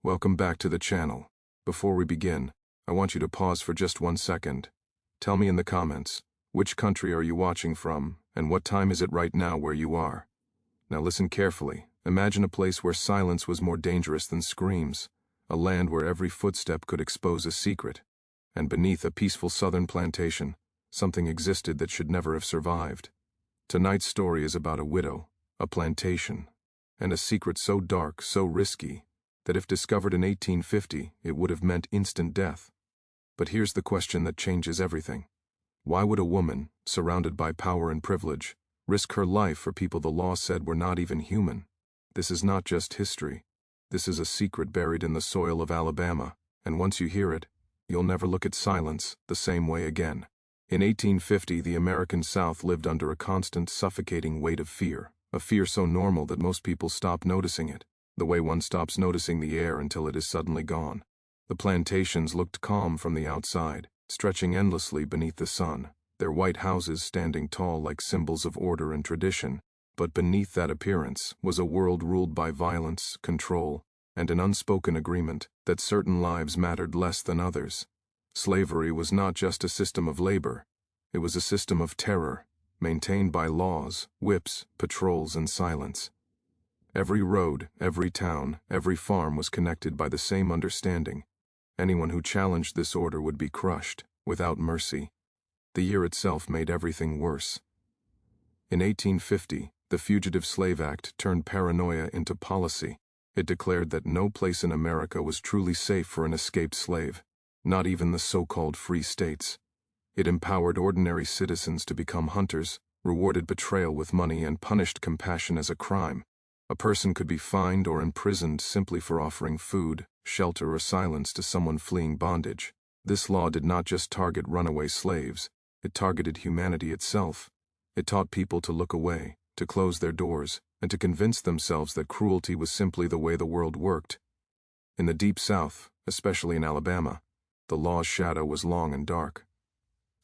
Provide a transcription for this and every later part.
Welcome back to the channel. Before we begin, I want you to pause for just 1 second. Tell me in the comments, which country are you watching from, and what time is it right now where you are? Now listen carefully. Imagine a place where silence was more dangerous than screams, a land where every footstep could expose a secret, and beneath a peaceful southern plantation, something existed that should never have survived. Tonight's story is about a widow, a plantation, and a secret so dark, so risky, that if discovered in 1850, it would have meant instant death. But here's the question that changes everything. Why would a woman, surrounded by power and privilege, risk her life for people the law said were not even human? This is not just history. This is a secret buried in the soil of Alabama, and once you hear it, you'll never look at silence the same way again. In 1850, the American South lived under a constant, suffocating weight of fear, a fear so normal that most people stopped noticing it, the way one stops noticing the air until it is suddenly gone. The plantations looked calm from the outside, stretching endlessly beneath the sun, their white houses standing tall like symbols of order and tradition, but beneath that appearance was a world ruled by violence, control, and an unspoken agreement that certain lives mattered less than others. Slavery was not just a system of labor, it was a system of terror, maintained by laws, whips, patrols, and silence. Every road, every town, every farm was connected by the same understanding. Anyone who challenged this order would be crushed, without mercy. The year itself made everything worse. In 1850, the Fugitive Slave Act turned paranoia into policy. It declared that no place in America was truly safe for an escaped slave, not even the so-called free states. It empowered ordinary citizens to become hunters, rewarded betrayal with money, and punished compassion as a crime. A person could be fined or imprisoned simply for offering food, shelter, or silence to someone fleeing bondage. This law did not just target runaway slaves, it targeted humanity itself. It taught people to look away, to close their doors, and to convince themselves that cruelty was simply the way the world worked. In the Deep South, especially in Alabama, the law's shadow was long and dark.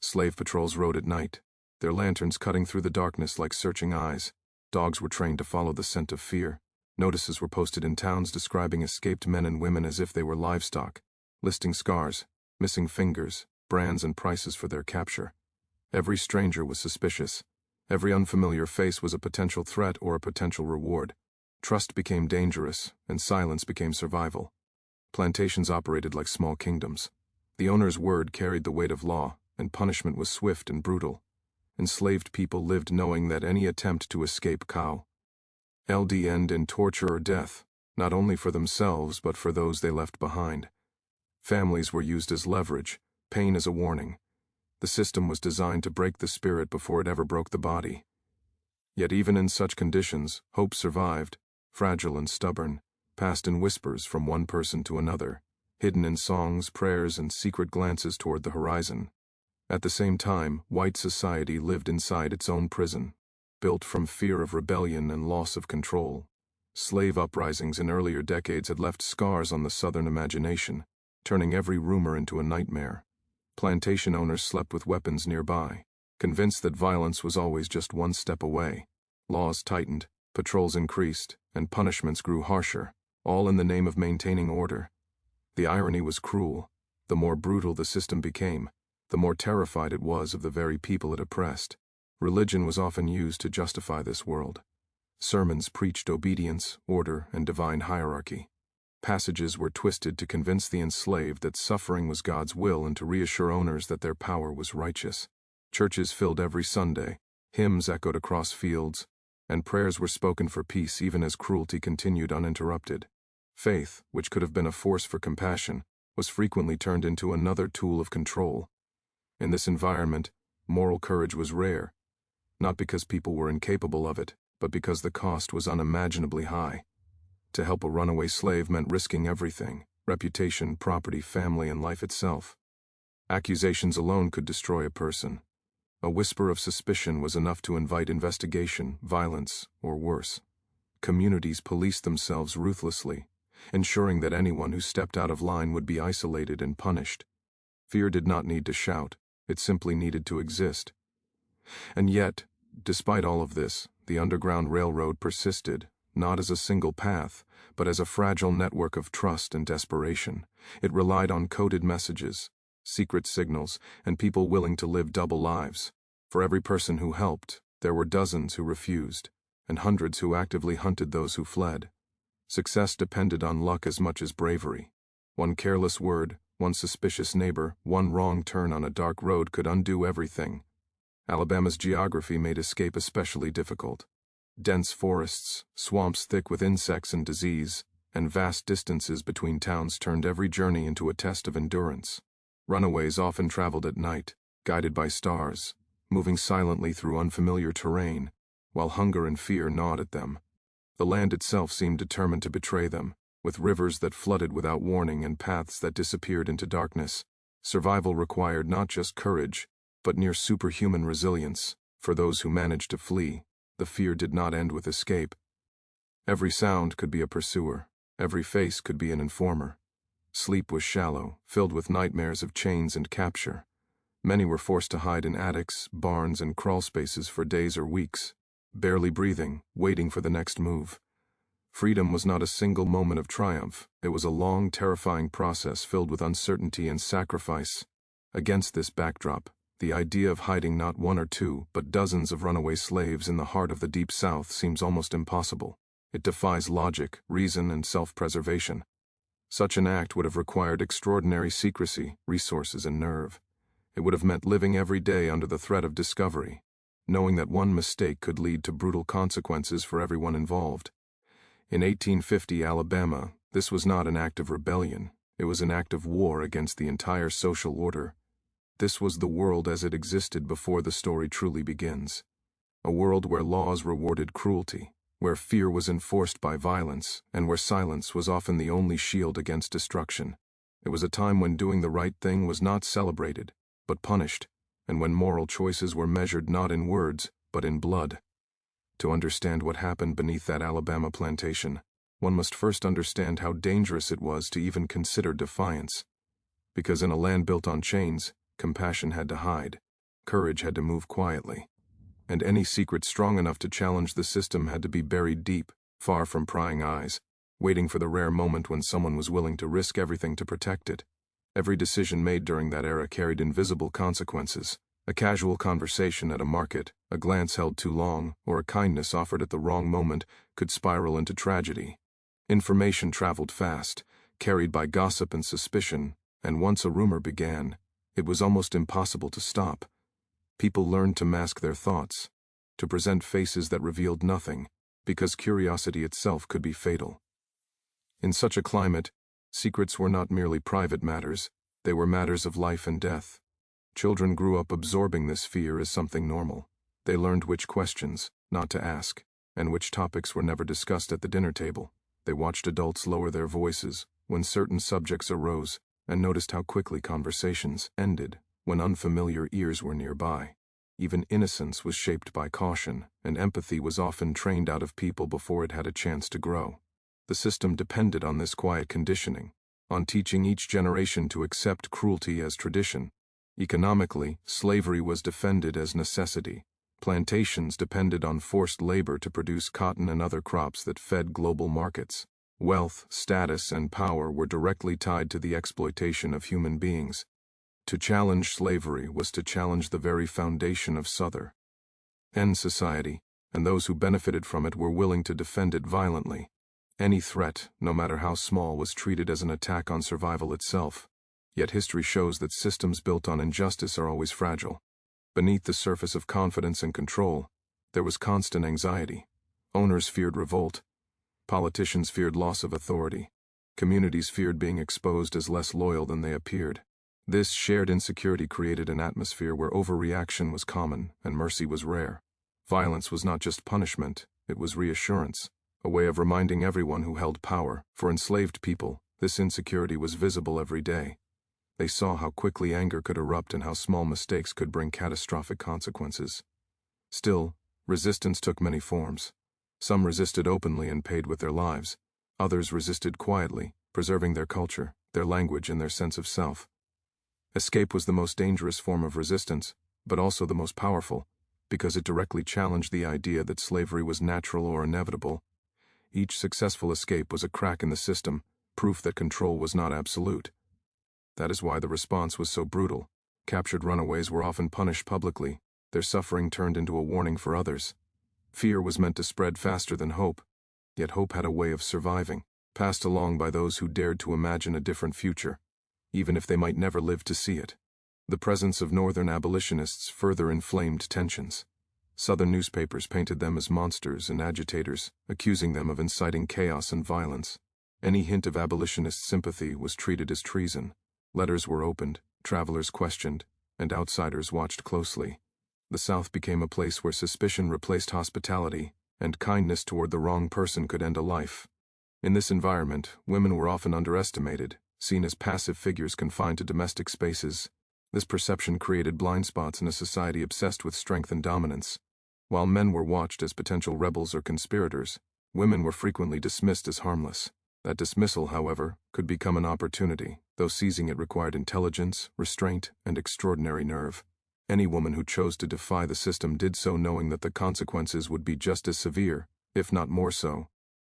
Slave patrols rode at night, their lanterns cutting through the darkness like searching eyes. Dogs were trained to follow the scent of fear. Notices were posted in towns describing escaped men and women as if they were livestock, listing scars, missing fingers, brands, and prices for their capture. Every stranger was suspicious. Every unfamiliar face was a potential threat or a potential reward. Trust became dangerous, and silence became survival. Plantations operated like small kingdoms. The owner's word carried the weight of law, and punishment was swift and brutal. Enslaved people lived knowing that any attempt to escape would end in torture or death, not only for themselves but for those they left behind. Families were used as leverage, pain as a warning. The system was designed to break the spirit before it ever broke the body. Yet even in such conditions, hope survived, fragile and stubborn, passed in whispers from one person to another, hidden in songs, prayers, and secret glances toward the horizon. At the same time, white society lived inside its own prison, built from fear of rebellion and loss of control. Slave uprisings in earlier decades had left scars on the Southern imagination, turning every rumor into a nightmare. Plantation owners slept with weapons nearby, convinced that violence was always just one step away. Laws tightened, patrols increased, and punishments grew harsher, all in the name of maintaining order. The irony was cruel. The more brutal the system became, the more terrified it was of the very people it oppressed. Religion was often used to justify this world. Sermons preached obedience, order, and divine hierarchy. Passages were twisted to convince the enslaved that suffering was God's will and to reassure owners that their power was righteous. Churches filled every Sunday, hymns echoed across fields, and prayers were spoken for peace even as cruelty continued uninterrupted. Faith, which could have been a force for compassion, was frequently turned into another tool of control. In this environment, moral courage was rare, not because people were incapable of it, but because the cost was unimaginably high. To help a runaway slave meant risking everything: reputation, property, family, and life itself. Accusations alone could destroy a person. A whisper of suspicion was enough to invite investigation, violence, or worse. Communities policed themselves ruthlessly, ensuring that anyone who stepped out of line would be isolated and punished. Fear did not need to shout, it simply needed to exist. And yet, despite all of this, the Underground Railroad persisted, not as a single path, but as a fragile network of trust and desperation. It relied on coded messages, secret signals, and people willing to live double lives. For every person who helped, there were dozens who refused, and hundreds who actively hunted those who fled. Success depended on luck as much as bravery. One careless word, one suspicious neighbor, one wrong turn on a dark road could undo everything. Alabama's geography made escape especially difficult. Dense forests, swamps thick with insects and disease, and vast distances between towns turned every journey into a test of endurance. Runaways often traveled at night, guided by stars, moving silently through unfamiliar terrain, while hunger and fear gnawed at them. The land itself seemed determined to betray them, with rivers that flooded without warning and paths that disappeared into darkness. Survival required not just courage, but near superhuman resilience. For those who managed to flee, the fear did not end with escape. Every sound could be a pursuer, every face could be an informer. Sleep was shallow, filled with nightmares of chains and capture. Many were forced to hide in attics, barns, and crawl spaces for days or weeks, barely breathing, waiting for the next move. Freedom was not a single moment of triumph. It was a long, terrifying process filled with uncertainty and sacrifice. Against this backdrop, the idea of hiding not one or two, but dozens of runaway slaves in the heart of the Deep South seems almost impossible. It defies logic, reason, and self-preservation. Such an act would have required extraordinary secrecy, resources, and nerve. It would have meant living every day under the threat of discovery, knowing that one mistake could lead to brutal consequences for everyone involved. In 1850 Alabama, this was not an act of rebellion, it was an act of war against the entire social order. This was the world as it existed before the story truly begins. A world where laws rewarded cruelty, where fear was enforced by violence, and where silence was often the only shield against destruction. It was a time when doing the right thing was not celebrated, but punished, and when moral choices were measured not in words, but in blood. To understand what happened beneath that Alabama plantation, one must first understand how dangerous it was to even consider defiance. Because in a land built on chains, compassion had to hide, courage had to move quietly, and any secret strong enough to challenge the system had to be buried deep, far from prying eyes, waiting for the rare moment when someone was willing to risk everything to protect it. Every decision made during that era carried invisible consequences. A casual conversation at a market, a glance held too long, or a kindness offered at the wrong moment could spiral into tragedy. Information traveled fast, carried by gossip and suspicion, and once a rumor began, it was almost impossible to stop. People learned to mask their thoughts, to present faces that revealed nothing, because curiosity itself could be fatal. In such a climate, secrets were not merely private matters, they were matters of life and death. Children grew up absorbing this fear as something normal. They learned which questions not to ask, and which topics were never discussed at the dinner table. They watched adults lower their voices when certain subjects arose, and noticed how quickly conversations ended when unfamiliar ears were nearby. Even innocence was shaped by caution, and empathy was often trained out of people before it had a chance to grow. The system depended on this quiet conditioning, on teaching each generation to accept cruelty as tradition. Economically, slavery was defended as necessity. Plantations depended on forced labor to produce cotton and other crops that fed global markets. Wealth, status, and power were directly tied to the exploitation of human beings. To challenge slavery was to challenge the very foundation of Southern society, and those who benefited from it were willing to defend it violently. Any threat, no matter how small, was treated as an attack on survival itself. Yet history shows that systems built on injustice are always fragile. Beneath the surface of confidence and control, there was constant anxiety. Owners feared revolt. Politicians feared loss of authority. Communities feared being exposed as less loyal than they appeared. This shared insecurity created an atmosphere where overreaction was common and mercy was rare. Violence was not just punishment, it was reassurance, a way of reminding everyone who held power. For enslaved people, this insecurity was visible every day. They saw how quickly anger could erupt and how small mistakes could bring catastrophic consequences. Still, resistance took many forms. Some resisted openly and paid with their lives. Others resisted quietly, preserving their culture, their language, and their sense of self. Escape was the most dangerous form of resistance, but also the most powerful, because it directly challenged the idea that slavery was natural or inevitable. Each successful escape was a crack in the system, proof that control was not absolute. That is why the response was so brutal. Captured runaways were often punished publicly, their suffering turned into a warning for others. Fear was meant to spread faster than hope, yet hope had a way of surviving, passed along by those who dared to imagine a different future, even if they might never live to see it. The presence of Northern abolitionists further inflamed tensions. Southern newspapers painted them as monsters and agitators, accusing them of inciting chaos and violence. Any hint of abolitionist sympathy was treated as treason. Letters were opened, travelers questioned, and outsiders watched closely. The South became a place where suspicion replaced hospitality, and kindness toward the wrong person could end a life. In this environment, women were often underestimated, seen as passive figures confined to domestic spaces. This perception created blind spots in a society obsessed with strength and dominance. While men were watched as potential rebels or conspirators, women were frequently dismissed as harmless. That dismissal, however, could become an opportunity, though seizing it required intelligence, restraint, and extraordinary nerve. Any woman who chose to defy the system did so knowing that the consequences would be just as severe, if not more so.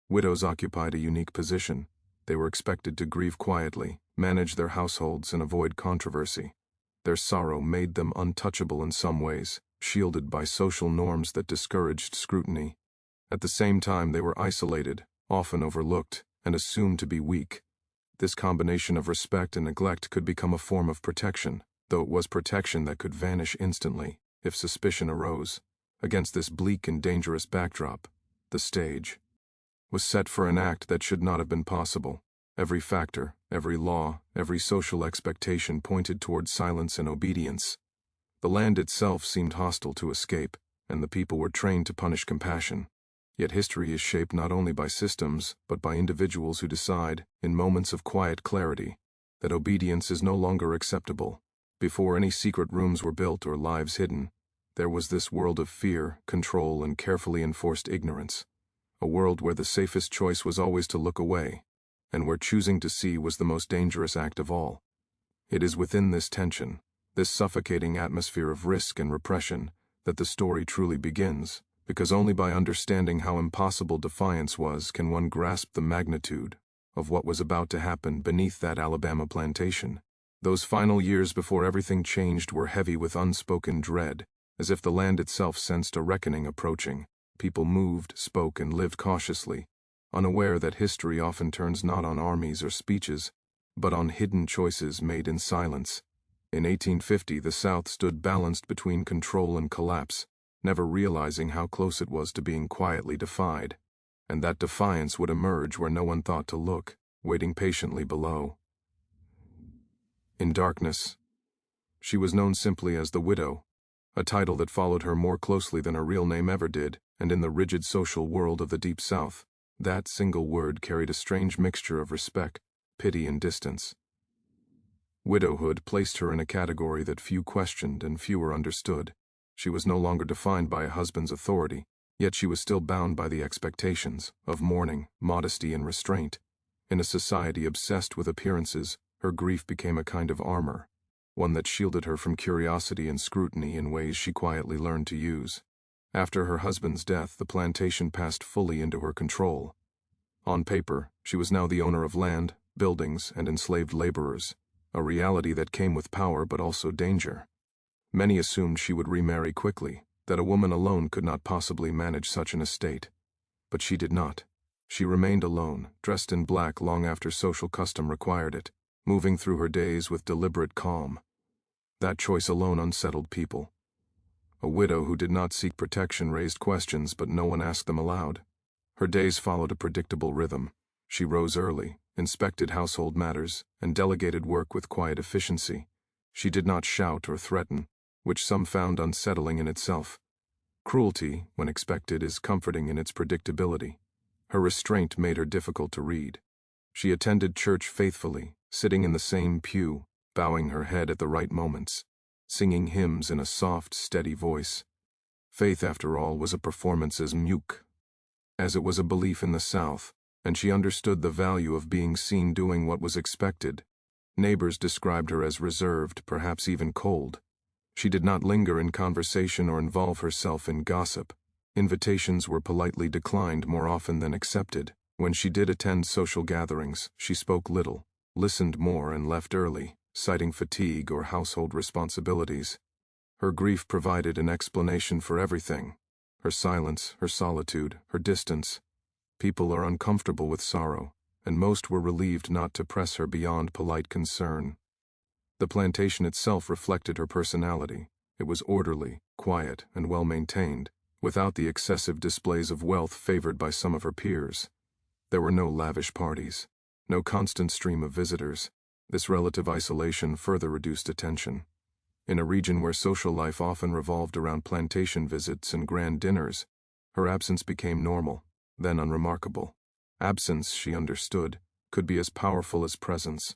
Widows occupied a unique position. They were expected to grieve quietly, manage their households, and avoid controversy. Their sorrow made them untouchable in some ways, shielded by social norms that discouraged scrutiny. At the same time, they were isolated, often overlooked, and assumed to be weak. This combination of respect and neglect could become a form of protection, though it was protection that could vanish instantly if suspicion arose. Against this bleak and dangerous backdrop, the stage was set for an act that should not have been possible. Every factor, every law, every social expectation pointed toward silence and obedience. The land itself seemed hostile to escape, and the people were trained to punish compassion. Yet history is shaped not only by systems, but by individuals who decide, in moments of quiet clarity, that obedience is no longer acceptable. Before any secret rooms were built or lives hidden, there was this world of fear, control, and carefully enforced ignorance. A world where the safest choice was always to look away, and where choosing to see was the most dangerous act of all. It is within this tension, this suffocating atmosphere of risk and repression, that the story truly begins, because only by understanding how impossible defiance was can one grasp the magnitude of what was about to happen beneath that Alabama plantation. Those final years before everything changed were heavy with unspoken dread, as if the land itself sensed a reckoning approaching. People moved, spoke, and lived cautiously, unaware that history often turns not on armies or speeches, but on hidden choices made in silence. In 1850, the South stood balanced between control and collapse, never realizing how close it was to being quietly defied. And that defiance would emerge where no one thought to look, waiting patiently below. In darkness, she was known simply as the Widow, a title that followed her more closely than her real name ever did, and in the rigid social world of the Deep South, that single word carried a strange mixture of respect, pity, and distance. Widowhood placed her in a category that few questioned and fewer understood. She was no longer defined by a husband's authority, yet she was still bound by the expectations of mourning, modesty, and restraint. In a society obsessed with appearances, her grief became a kind of armor, one that shielded her from curiosity and scrutiny in ways she quietly learned to use. After her husband's death, the plantation passed fully into her control. On paper, she was now the owner of land, buildings, and enslaved laborers, a reality that came with power but also danger. Many assumed she would remarry quickly, that a woman alone could not possibly manage such an estate. But she did not. She remained alone, dressed in black long after social custom required it, moving through her days with deliberate calm. That choice alone unsettled people. A widow who did not seek protection raised questions, but no one asked them aloud. Her days followed a predictable rhythm. She rose early, inspected household matters, and delegated work with quiet efficiency. She did not shout or threaten, which some found unsettling in itself. Cruelty, when expected, is comforting in its predictability. Her restraint made her difficult to read. She attended church faithfully, sitting in the same pew, bowing her head at the right moments, singing hymns in a soft, steady voice. Faith, after all, was a performance as mute as it was a belief in the South, and she understood the value of being seen doing what was expected. Neighbors described her as reserved, perhaps even cold. She did not linger in conversation or involve herself in gossip, Invitations were politely declined more often than accepted. When she did attend social gatherings, she spoke little, listened more, and left early, citing fatigue or household responsibilities. Her grief provided an explanation for everything. Her silence, her solitude, her distance. People are uncomfortable with sorrow, and most were relieved not to press her beyond polite concern. The plantation itself reflected her personality. It was orderly, quiet, and well-maintained, without the excessive displays of wealth favored by some of her peers. There were no lavish parties, no constant stream of visitors. This relative isolation further reduced attention. In a region where social life often revolved around plantation visits and grand dinners, her absence became normal, then unremarkable. Absence, she understood, could be as powerful as presence.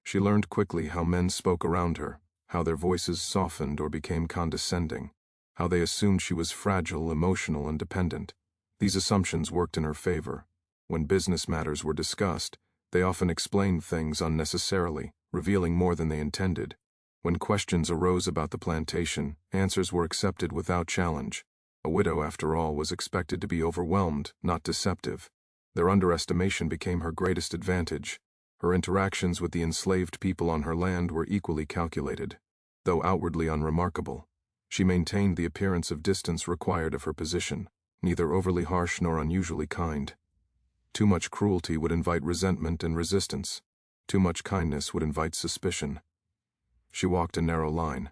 She learned quickly how men spoke around her, how their voices softened or became condescending, how they assumed she was fragile, emotional, and dependent. These assumptions worked in her favor. When business matters were discussed, they often explained things unnecessarily, revealing more than they intended. When questions arose about the plantation, answers were accepted without challenge. A widow, after all, was expected to be overwhelmed, not deceptive. Their underestimation became her greatest advantage. Her interactions with the enslaved people on her land were equally calculated. Though outwardly unremarkable, she maintained the appearance of distance required of her position, neither overly harsh nor unusually kind. Too much cruelty would invite resentment and resistance. Too much kindness would invite suspicion. She walked a narrow line,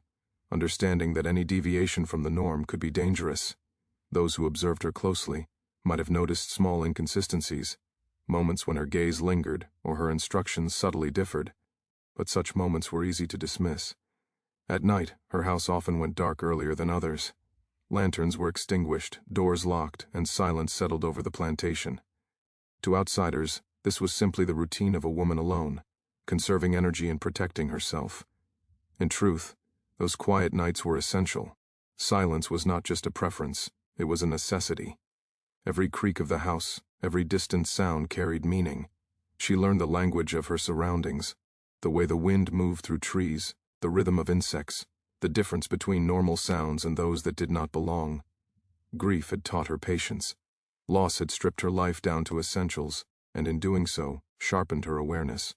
understanding that any deviation from the norm could be dangerous. Those who observed her closely might have noticed small inconsistencies, moments when her gaze lingered or her instructions subtly differed, but such moments were easy to dismiss. At night, her house often went dark earlier than others. Lanterns were extinguished, doors locked, and silence settled over the plantation. To outsiders, this was simply the routine of a woman alone, conserving energy and protecting herself. In truth, those quiet nights were essential. Silence was not just a preference, it was a necessity. Every creak of the house, every distant sound carried meaning. She learned the language of her surroundings, the way the wind moved through trees, the rhythm of insects, the difference between normal sounds and those that did not belong. Grief had taught her patience. Loss had stripped her life down to essentials, and in doing so, sharpened her awareness.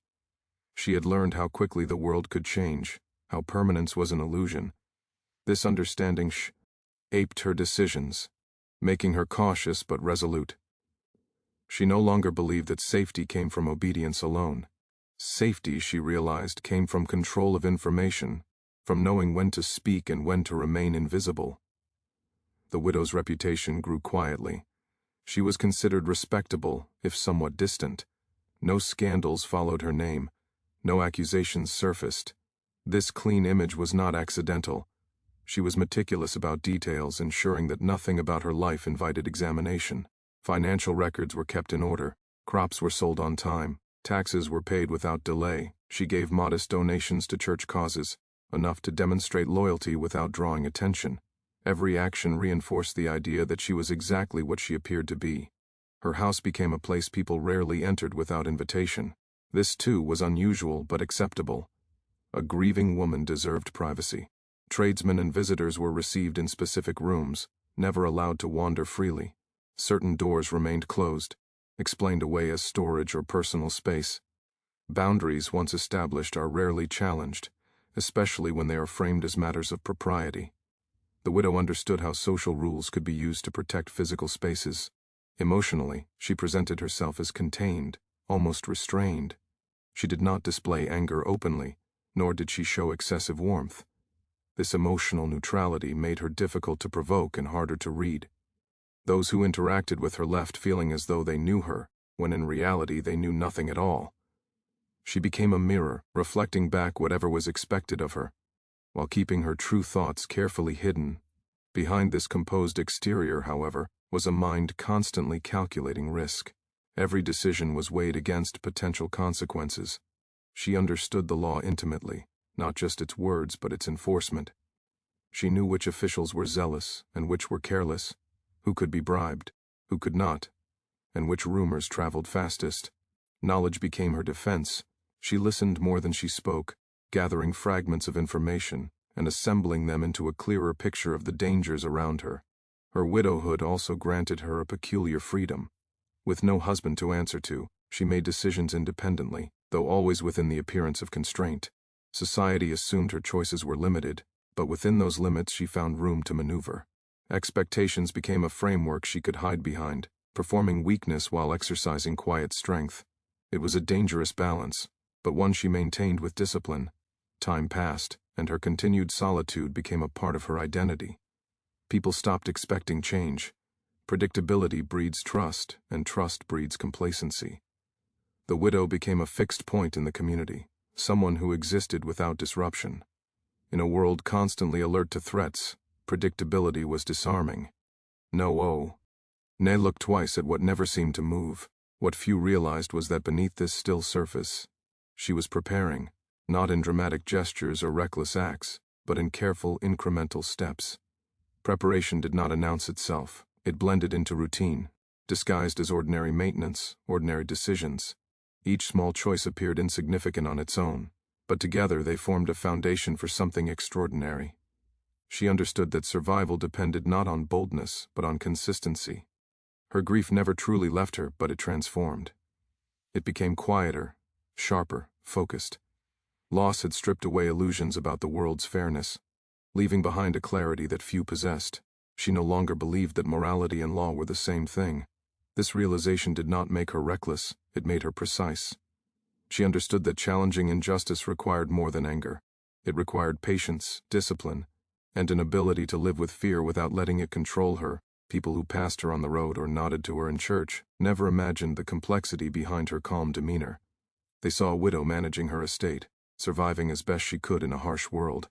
She had learned how quickly the world could change, how permanence was an illusion. This understanding aped her decisions, making her cautious but resolute. She no longer believed that safety came from obedience alone. Safety, she realized, came from control of information, from knowing when to speak and when to remain invisible. The widow's reputation grew quietly. She was considered respectable, if somewhat distant. No scandals followed her name. No accusations surfaced. This clean image was not accidental. She was meticulous about details, ensuring that nothing about her life invited examination. Financial records were kept in order. Crops were sold on time. Taxes were paid without delay. She gave modest donations to church causes, enough to demonstrate loyalty without drawing attention. Every action reinforced the idea that she was exactly what she appeared to be. Her house became a place people rarely entered without invitation. This, too, was unusual but acceptable. A grieving woman deserved privacy. Tradesmen and visitors were received in specific rooms, never allowed to wander freely. Certain doors remained closed, explained away as storage or personal space. Boundaries once established are rarely challenged, especially when they are framed as matters of propriety. The widow understood how social rules could be used to protect physical spaces. Emotionally, she presented herself as contained, almost restrained. She did not display anger openly, nor did she show excessive warmth. This emotional neutrality made her difficult to provoke and harder to read. Those who interacted with her left feeling as though they knew her, when in reality they knew nothing at all. She became a mirror, reflecting back whatever was expected of her, while keeping her true thoughts carefully hidden. Behind this composed exterior, however, was a mind constantly calculating risk. Every decision was weighed against potential consequences. She understood the law intimately, not just its words but its enforcement. She knew which officials were zealous and which were careless, who could be bribed, who could not, and which rumors traveled fastest. Knowledge became her defense. She listened more than she spoke, gathering fragments of information and assembling them into a clearer picture of the dangers around her. Her widowhood also granted her a peculiar freedom. With no husband to answer to, she made decisions independently, though always within the appearance of constraint. Society assumed her choices were limited, but within those limits she found room to maneuver. Expectations became a framework she could hide behind, performing weakness while exercising quiet strength. It was a dangerous balance, but one she maintained with discipline. Time passed, and her continued solitude became a part of her identity. People stopped expecting change. Predictability breeds trust, and trust breeds complacency. The widow became a fixed point in the community, someone who existed without disruption. In a world constantly alert to threats, predictability was disarming. Nay looked twice at what never seemed to move. What few realized was that beneath this still surface, she was preparing, not in dramatic gestures or reckless acts, but in careful, incremental steps. Preparation did not announce itself. It blended into routine, disguised as ordinary maintenance, ordinary decisions. Each small choice appeared insignificant on its own, but together they formed a foundation for something extraordinary. She understood that survival depended not on boldness, but on consistency. Her grief never truly left her, but it transformed. It became quieter, sharper, focused. Loss had stripped away illusions about the world's fairness, leaving behind a clarity that few possessed. She no longer believed that morality and law were the same thing. This realization did not make her reckless, it made her precise. She understood that challenging injustice required more than anger. It required patience, discipline, and an ability to live with fear without letting it control her. People who passed her on the road or nodded to her in church never imagined the complexity behind her calm demeanor. They saw a widow managing her estate, surviving as best she could in a harsh world.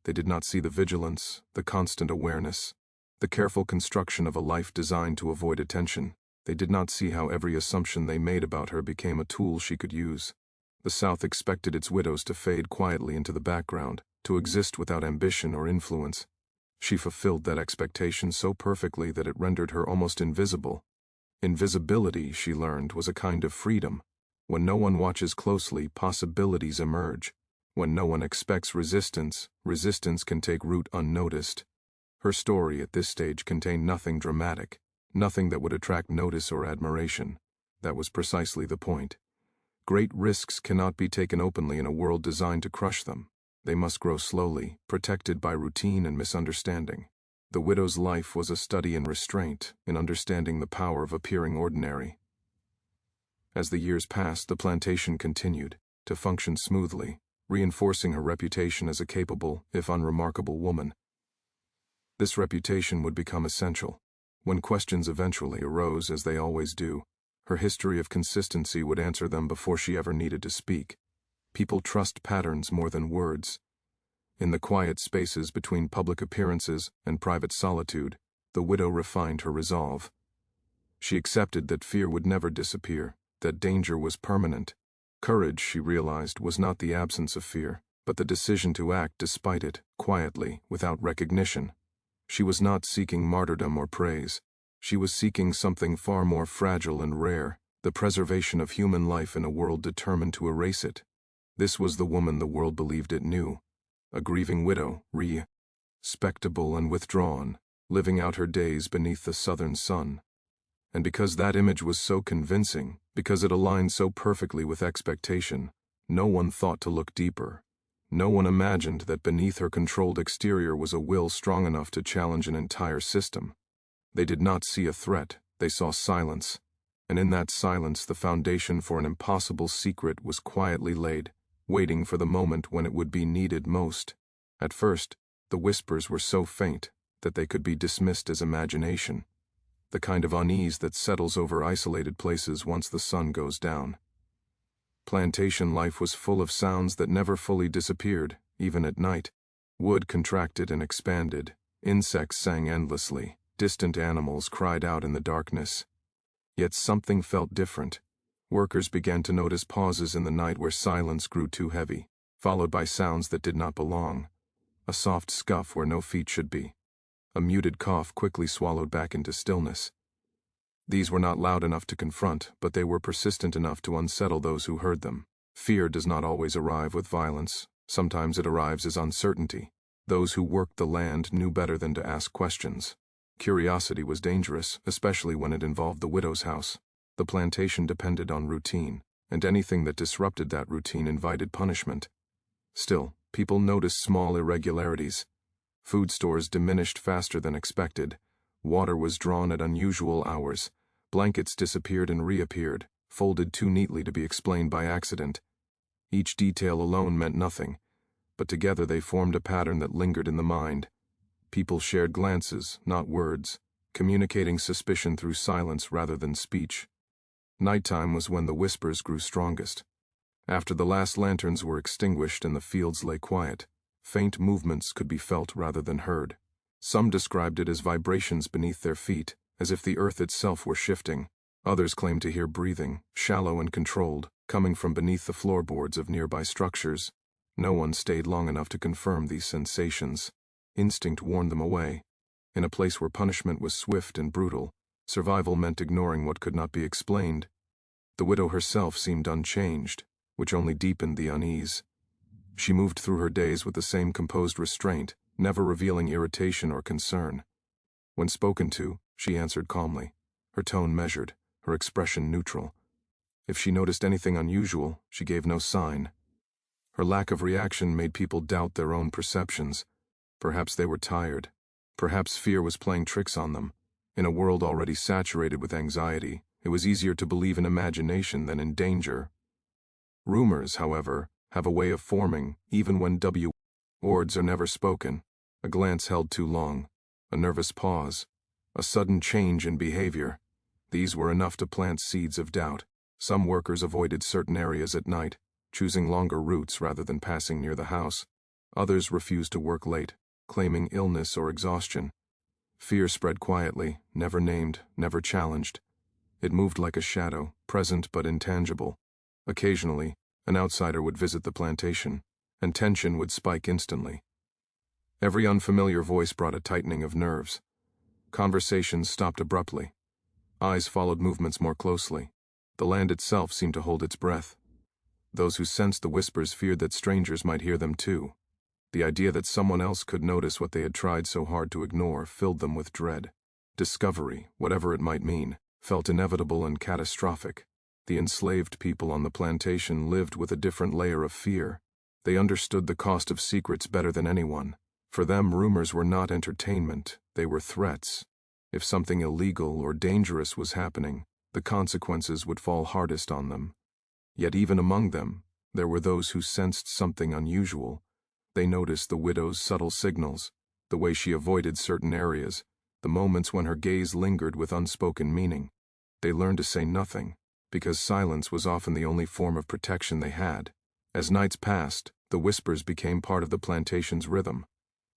They did not see the vigilance, the constant awareness, the careful construction of a life designed to avoid attention. They did not see how every assumption they made about her became a tool she could use. The South expected its widows to fade quietly into the background, to exist without ambition or influence. She fulfilled that expectation so perfectly that it rendered her almost invisible. Invisibility, she learned, was a kind of freedom. When no one watches closely, possibilities emerge. When no one expects resistance, resistance can take root unnoticed. Her story at this stage contained nothing dramatic, nothing that would attract notice or admiration. That was precisely the point. Great risks cannot be taken openly in a world designed to crush them. They must grow slowly, protected by routine and misunderstanding. The widow's life was a study in restraint, in understanding the power of appearing ordinary. As the years passed, the plantation continued to function smoothly, reinforcing her reputation as a capable, if unremarkable, woman. This reputation would become essential. When questions eventually arose, as they always do, her history of consistency would answer them before she ever needed to speak. People trust patterns more than words. In the quiet spaces between public appearances and private solitude, the widow refined her resolve. She accepted that fear would never disappear, that danger was permanent. Courage, she realized, was not the absence of fear, but the decision to act despite it, quietly, without recognition. She was not seeking martyrdom or praise. She was seeking something far more fragile and rare, the preservation of human life in a world determined to erase it. This was the woman the world believed it knew. A grieving widow, respectable and withdrawn, living out her days beneath the southern sun. And because that image was so convincing, because it aligned so perfectly with expectation, no one thought to look deeper. No one imagined that beneath her controlled exterior was a will strong enough to challenge an entire system. They did not see a threat, they saw silence. And in that silence the foundation for an impossible secret was quietly laid, waiting for the moment when it would be needed most. At first, the whispers were so faint that they could be dismissed as imagination, the kind of unease that settles over isolated places once the sun goes down. Plantation life was full of sounds that never fully disappeared, even at night. Wood contracted and expanded, insects sang endlessly, distant animals cried out in the darkness. Yet something felt different. Workers began to notice pauses in the night where silence grew too heavy, followed by sounds that did not belong. A soft scuff where no feet should be. A muted cough quickly swallowed back into stillness. These were not loud enough to confront, but they were persistent enough to unsettle those who heard them. Fear does not always arrive with violence. Sometimes it arrives as uncertainty. Those who worked the land knew better than to ask questions. Curiosity was dangerous, especially when it involved the widow's house. The plantation depended on routine, and anything that disrupted that routine invited punishment. Still, people noticed small irregularities. Food stores diminished faster than expected. Water was drawn at unusual hours. Blankets disappeared and reappeared, folded too neatly to be explained by accident. Each detail alone meant nothing, but together they formed a pattern that lingered in the mind. People shared glances, not words, communicating suspicion through silence rather than speech. Nighttime was when the whispers grew strongest. After the last lanterns were extinguished and the fields lay quiet, faint movements could be felt rather than heard. Some described it as vibrations beneath their feet, as if the earth itself were shifting. Others claimed to hear breathing, shallow and controlled, coming from beneath the floorboards of nearby structures. No one stayed long enough to confirm these sensations. Instinct warned them away. In a place where punishment was swift and brutal, survival meant ignoring what could not be explained. The widow herself seemed unchanged, which only deepened the unease. She moved through her days with the same composed restraint, never revealing irritation or concern. When spoken to, she answered calmly, her tone measured, her expression neutral. If she noticed anything unusual, she gave no sign. Her lack of reaction made people doubt their own perceptions. Perhaps they were tired. Perhaps fear was playing tricks on them. In a world already saturated with anxiety, it was easier to believe in imagination than in danger. Rumors, however, have a way of forming, even when words are never spoken. A glance held too long, a nervous pause, a sudden change in behavior. These were enough to plant seeds of doubt. Some workers avoided certain areas at night, choosing longer routes rather than passing near the house. Others refused to work late, claiming illness or exhaustion. Fear spread quietly, never named, never challenged. It moved like a shadow, present but intangible. Occasionally, an outsider would visit the plantation, and tension would spike instantly. Every unfamiliar voice brought a tightening of nerves. Conversations stopped abruptly. Eyes followed movements more closely. The land itself seemed to hold its breath. Those who sensed the whispers feared that strangers might hear them too. The idea that someone else could notice what they had tried so hard to ignore filled them with dread. Discovery, whatever it might mean, felt inevitable and catastrophic. The enslaved people on the plantation lived with a different layer of fear. They understood the cost of secrets better than anyone. For them, rumors were not entertainment, they were threats. If something illegal or dangerous was happening, the consequences would fall hardest on them. Yet even among them, there were those who sensed something unusual. They noticed the widow's subtle signals, the way she avoided certain areas, the moments when her gaze lingered with unspoken meaning. They learned to say nothing, because silence was often the only form of protection they had. As nights passed, the whispers became part of the plantation's rhythm.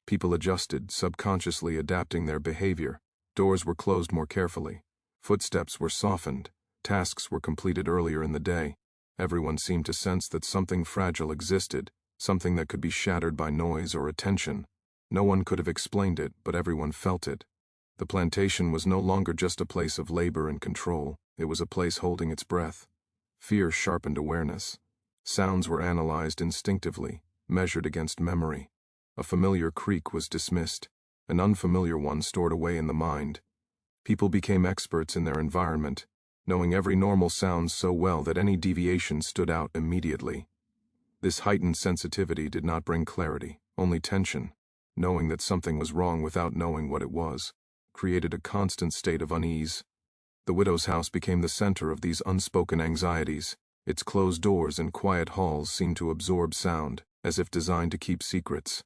People adjusted, subconsciously adapting their behavior. Doors were closed more carefully. Footsteps were softened. Tasks were completed earlier in the day. Everyone seemed to sense that something fragile existed, something that could be shattered by noise or attention. No one could have explained it, but everyone felt it. The plantation was no longer just a place of labor and control. It was a place holding its breath. Fear sharpened awareness. Sounds were analyzed instinctively, measured against memory. A familiar creak was dismissed, an unfamiliar one stored away in the mind. People became experts in their environment, knowing every normal sound so well that any deviation stood out immediately. This heightened sensitivity did not bring clarity, only tension. Knowing that something was wrong without knowing what it was created a constant state of unease. The widow's house became the center of these unspoken anxieties. Its closed doors and quiet halls seemed to absorb sound, as if designed to keep secrets.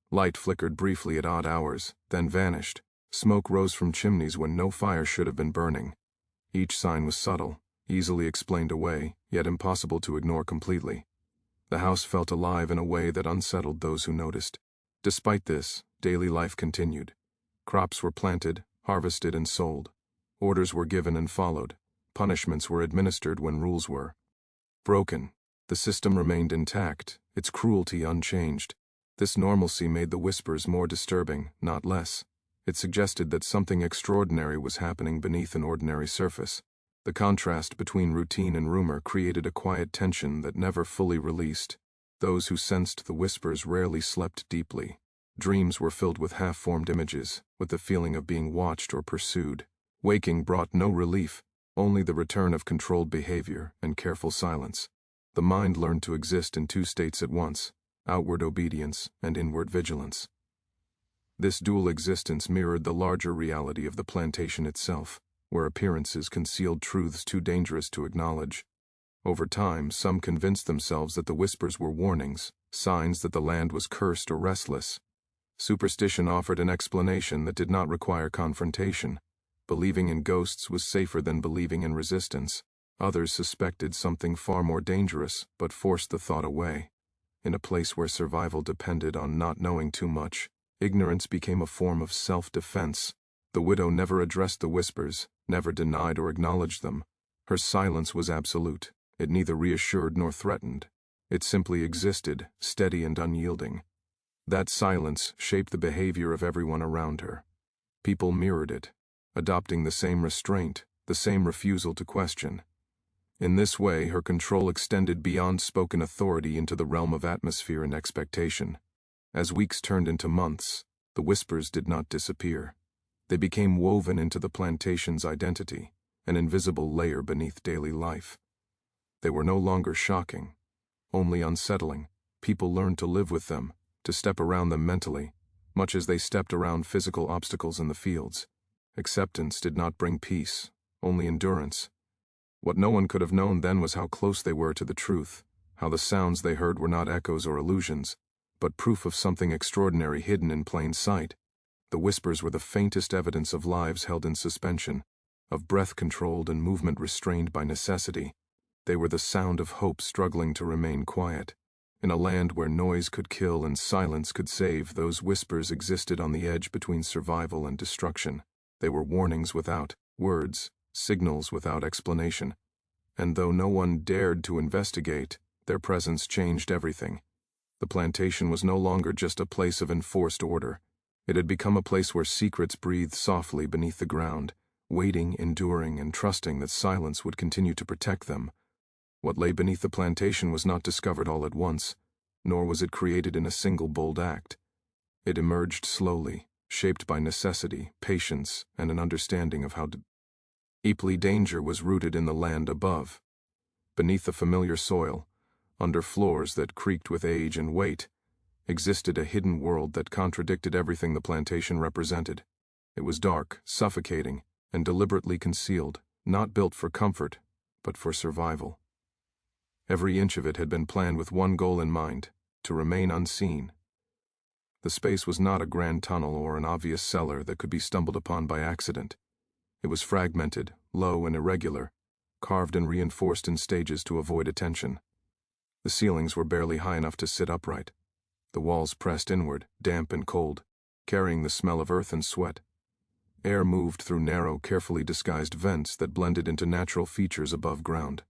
Light flickered briefly at odd hours, then vanished. Smoke rose from chimneys when no fire should have been burning. Each sign was subtle, easily explained away, yet impossible to ignore completely. The house felt alive in a way that unsettled those who noticed. Despite this, daily life continued. Crops were planted, harvested, and sold. Orders were given and followed. Punishments were administered when rules were broken. The system remained intact, its cruelty unchanged. This normalcy made the whispers more disturbing, not less. It suggested that something extraordinary was happening beneath an ordinary surface. The contrast between routine and rumor created a quiet tension that never fully released. Those who sensed the whispers rarely slept deeply. Dreams were filled with half-formed images, with the feeling of being watched or pursued. Waking brought no relief, only the return of controlled behavior and careful silence. The mind learned to exist in two states at once, outward obedience and inward vigilance. This dual existence mirrored the larger reality of the plantation itself, where appearances concealed truths too dangerous to acknowledge. Over time, some convinced themselves that the whispers were warnings, signs that the land was cursed or restless. Superstition offered an explanation that did not require confrontation. Believing in ghosts was safer than believing in resistance. Others suspected something far more dangerous, but forced the thought away. In a place where survival depended on not knowing too much, ignorance became a form of self-defense. The widow never addressed the whispers, never denied or acknowledged them. Her silence was absolute. It neither reassured nor threatened. It simply existed, steady and unyielding. That silence shaped the behavior of everyone around her. People mirrored it, adopting the same restraint, the same refusal to question. In this way, her control extended beyond spoken authority into the realm of atmosphere and expectation. As weeks turned into months, the whispers did not disappear. They became woven into the plantation's identity, an invisible layer beneath daily life. They were no longer shocking, only unsettling. People learned to live with them, to step around them mentally, much as they stepped around physical obstacles in the fields. Acceptance did not bring peace, only endurance. What no one could have known then was how close they were to the truth, how the sounds they heard were not echoes or illusions, but proof of something extraordinary hidden in plain sight. The whispers were the faintest evidence of lives held in suspension, of breath controlled and movement restrained by necessity. They were the sound of hope struggling to remain quiet. In a land where noise could kill and silence could save, those whispers existed on the edge between survival and destruction. They were warnings without words, signals without explanation. And though no one dared to investigate, their presence changed everything. The plantation was no longer just a place of enforced order. It had become a place where secrets breathed softly beneath the ground, waiting, enduring, and trusting that silence would continue to protect them. What lay beneath the plantation was not discovered all at once, nor was it created in a single bold act. It emerged slowly, shaped by necessity, patience, and an understanding of how deeply danger was rooted in the land above. Beneath the familiar soil, under floors that creaked with age and weight, existed a hidden world that contradicted everything the plantation represented. It was dark, suffocating, and deliberately concealed, not built for comfort, but for survival. Every inch of it had been planned with one goal in mind: to remain unseen. The space was not a grand tunnel or an obvious cellar that could be stumbled upon by accident. It was fragmented, low and irregular, carved and reinforced in stages to avoid attention. The ceilings were barely high enough to sit upright. The walls pressed inward, damp and cold, carrying the smell of earth and sweat. Air moved through narrow, carefully disguised vents that blended into natural features above ground.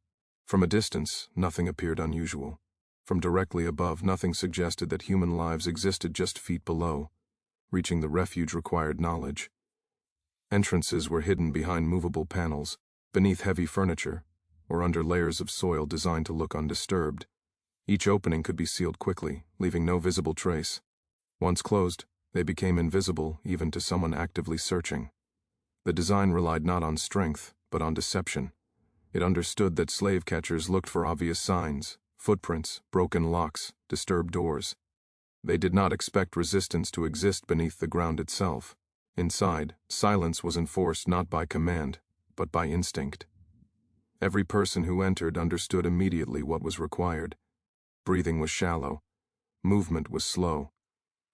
From a distance, nothing appeared unusual. From directly above, nothing suggested that human lives existed just feet below. Reaching the refuge required knowledge. Entrances were hidden behind movable panels, beneath heavy furniture, or under layers of soil designed to look undisturbed. Each opening could be sealed quickly, leaving no visible trace. Once closed, they became invisible even to someone actively searching. The design relied not on strength, but on deception. It understood that slave catchers looked for obvious signs: footprints, broken locks, disturbed doors. They did not expect resistance to exist beneath the ground itself. Inside, silence was enforced not by command, but by instinct. Every person who entered understood immediately what was required. Breathing was shallow. Movement was slow.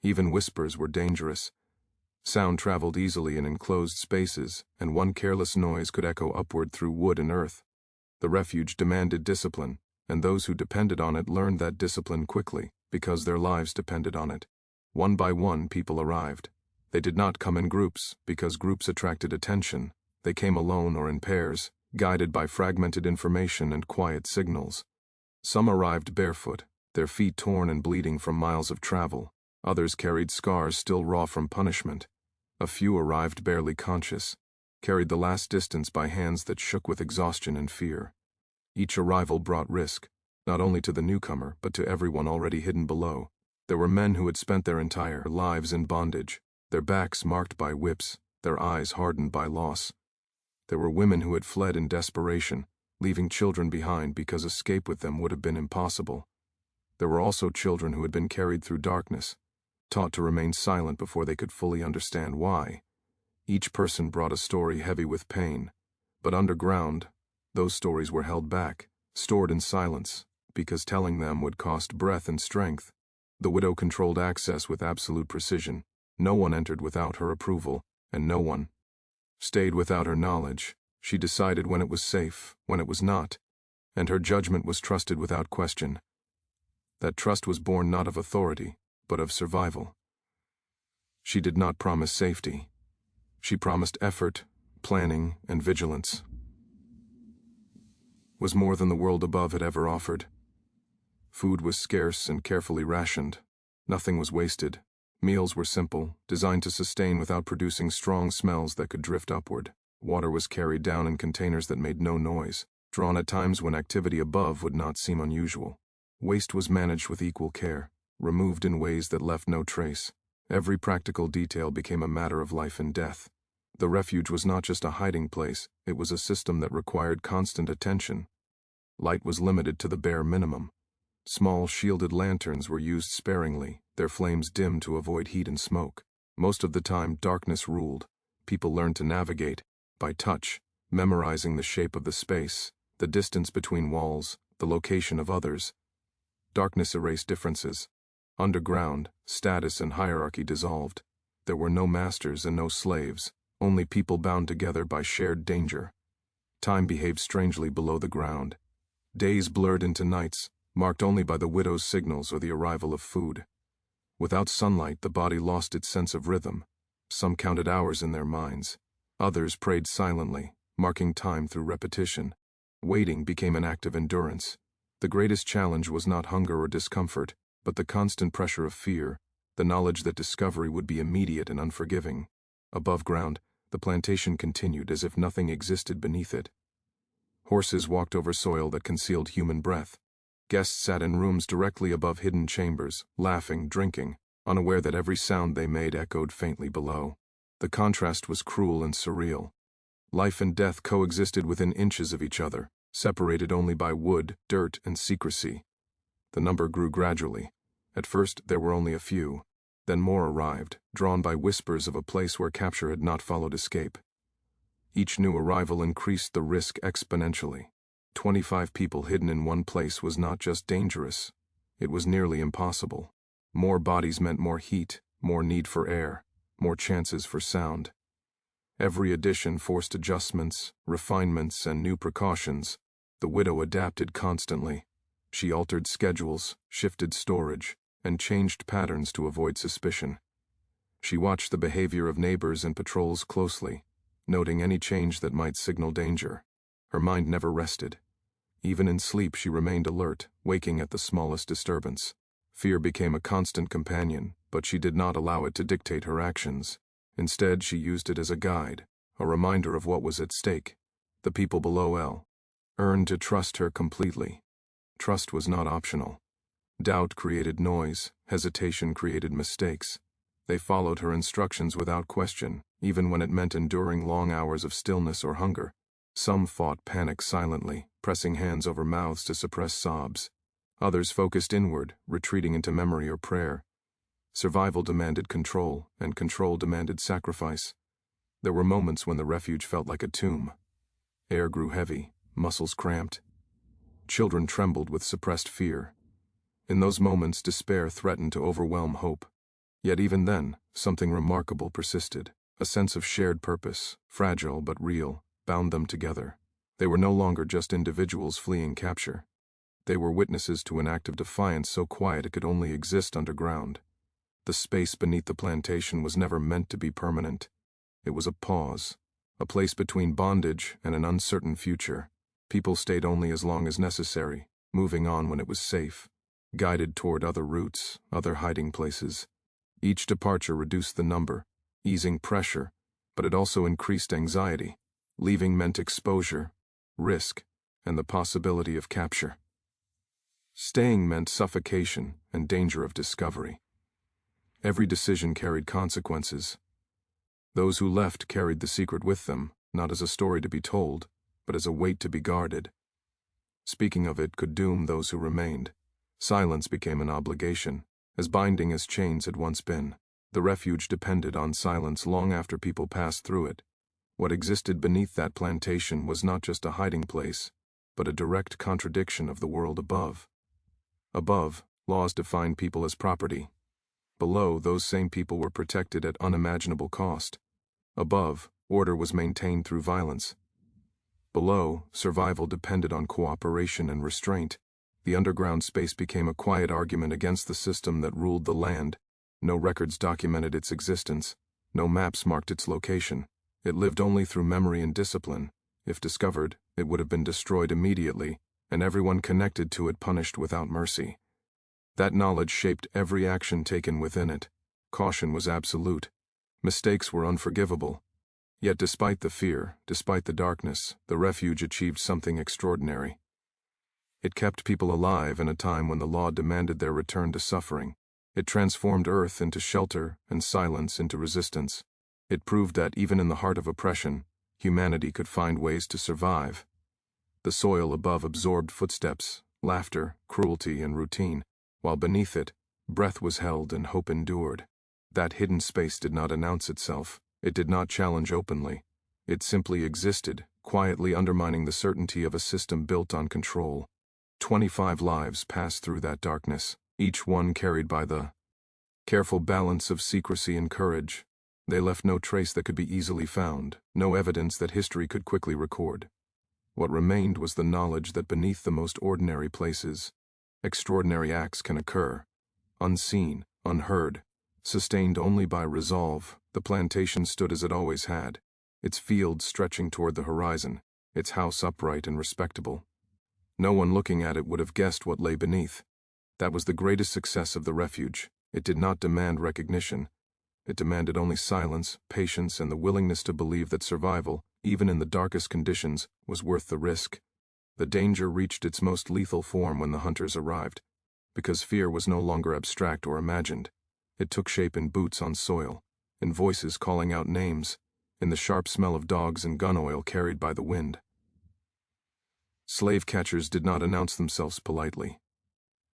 Even whispers were dangerous. Sound traveled easily in enclosed spaces, and one careless noise could echo upward through wood and earth. The refuge demanded discipline, and those who depended on it learned that discipline quickly, because their lives depended on it. One by one, people arrived. They did not come in groups, because groups attracted attention. They came alone or in pairs, guided by fragmented information and quiet signals. Some arrived barefoot, their feet torn and bleeding from miles of travel. Others carried scars still raw from punishment. A few arrived barely conscious, carried the last distance by hands that shook with exhaustion and fear. Each arrival brought risk, not only to the newcomer, but to everyone already hidden below. There were men who had spent their entire lives in bondage, their backs marked by whips, their eyes hardened by loss. There were women who had fled in desperation, leaving children behind because escape with them would have been impossible. There were also children who had been carried through darkness, taught to remain silent before they could fully understand why. Each person brought a story heavy with pain, but underground, those stories were held back, stored in silence, because telling them would cost breath and strength. The widow controlled access with absolute precision. No one entered without her approval, and no one stayed without her knowledge. She decided when it was safe, when it was not, and her judgment was trusted without question. That trust was born not of authority, but of survival. She did not promise safety. She promised effort, planning, and vigilance. Was more than the world above had ever offered. Food was scarce and carefully rationed. Nothing was wasted. Meals were simple, designed to sustain without producing strong smells that could drift upward. Water was carried down in containers that made no noise, drawn at times when activity above would not seem unusual. Waste was managed with equal care, removed in ways that left no trace. Every practical detail became a matter of life and death. The refuge was not just a hiding place, it was a system that required constant attention. Light was limited to the bare minimum. Small, shielded lanterns were used sparingly, their flames dimmed to avoid heat and smoke. Most of the time, darkness ruled. People learned to navigate, by touch, memorizing the shape of the space, the distance between walls, the location of others. Darkness erased differences. Underground, status and hierarchy dissolved. There were no masters and no slaves, only people bound together by shared danger. Time behaved strangely below the ground. Days blurred into nights, marked only by the widow's signals or the arrival of food. Without sunlight, the body lost its sense of rhythm. Some counted hours in their minds. Others prayed silently, marking time through repetition. Waiting became an act of endurance. The greatest challenge was not hunger or discomfort, but the constant pressure of fear, the knowledge that discovery would be immediate and unforgiving. Above ground, the plantation continued as if nothing existed beneath it. Horses walked over soil that concealed human breath. Guests sat in rooms directly above hidden chambers, laughing, drinking, unaware that every sound they made echoed faintly below. The contrast was cruel and surreal. Life and death coexisted within inches of each other, separated only by wood, dirt, and secrecy. The number grew gradually. At first, there were only a few. Then more arrived, drawn by whispers of a place where capture had not followed escape. Each new arrival increased the risk exponentially. 25 people hidden in one place was not just dangerous, it was nearly impossible. More bodies meant more heat, more need for air, more chances for sound. Every addition forced adjustments, refinements, and new precautions. The widow adapted constantly. She altered schedules, shifted storage, and changed patterns to avoid suspicion. She watched the behavior of neighbors and patrols closely, noting any change that might signal danger. Her mind never rested. Even in sleep she remained alert, waking at the smallest disturbance. Fear became a constant companion, but she did not allow it to dictate her actions. Instead, she used it as a guide, a reminder of what was at stake. The people below L earned to trust her completely. Trust was not optional. Doubt created noise, hesitation created mistakes. They followed her instructions without question, even when it meant enduring long hours of stillness or hunger. Some fought panic silently, pressing hands over mouths to suppress sobs. Others focused inward, retreating into memory or prayer. Survival demanded control, and control demanded sacrifice. There were moments when the refuge felt like a tomb. Air grew heavy, muscles cramped. Children trembled with suppressed fear. In those moments, despair threatened to overwhelm hope. Yet even then, something remarkable persisted. A sense of shared purpose, fragile but real, bound them together. They were no longer just individuals fleeing capture. They were witnesses to an act of defiance so quiet it could only exist underground. The space beneath the plantation was never meant to be permanent. It was a pause, a place between bondage and an uncertain future. People stayed only as long as necessary, moving on when it was safe, guided toward other routes, other hiding places. Each departure reduced the number, easing pressure, but it also increased anxiety. Leaving meant exposure, risk, and the possibility of capture. Staying meant suffocation and danger of discovery. Every decision carried consequences. Those who left carried the secret with them, not as a story to be told, but as a weight to be guarded. Speaking of it could doom those who remained. Silence became an obligation, as binding as chains had once been. The refuge depended on silence long after people passed through it. What existed beneath that plantation was not just a hiding place, but a direct contradiction of the world above. Above, laws defined people as property. Below, those same people were protected at unimaginable cost. Above, order was maintained through violence. Below, survival depended on cooperation and restraint. The underground space became a quiet argument against the system that ruled the land. No records documented its existence. No maps marked its location. It lived only through memory and discipline. If discovered, it would have been destroyed immediately, and everyone connected to it punished without mercy. That knowledge shaped every action taken within it. Caution was absolute. Mistakes were unforgivable. Yet despite the fear, despite the darkness, the refuge achieved something extraordinary. It kept people alive in a time when the law demanded their return to suffering. It transformed earth into shelter and silence into resistance. It proved that even in the heart of oppression, humanity could find ways to survive. The soil above absorbed footsteps, laughter, cruelty, and routine, while beneath it, breath was held and hope endured. That hidden space did not announce itself. It did not challenge openly. It simply existed, quietly undermining the certainty of a system built on control. 25 lives passed through that darkness, each one carried by the careful balance of secrecy and courage. They left no trace that could be easily found, no evidence that history could quickly record. What remained was the knowledge that beneath the most ordinary places, extraordinary acts can occur, unseen, unheard, sustained only by resolve. The plantation stood as it always had, its fields stretching toward the horizon, its house upright and respectable. No one looking at it would have guessed what lay beneath. That was the greatest success of the refuge. It did not demand recognition. It demanded only silence, patience, and the willingness to believe that survival, even in the darkest conditions, was worth the risk. The danger reached its most lethal form when the hunters arrived, because fear was no longer abstract or imagined. It took shape in boots on soil, in voices calling out names, in the sharp smell of dogs and gun oil carried by the wind. Slave catchers did not announce themselves politely.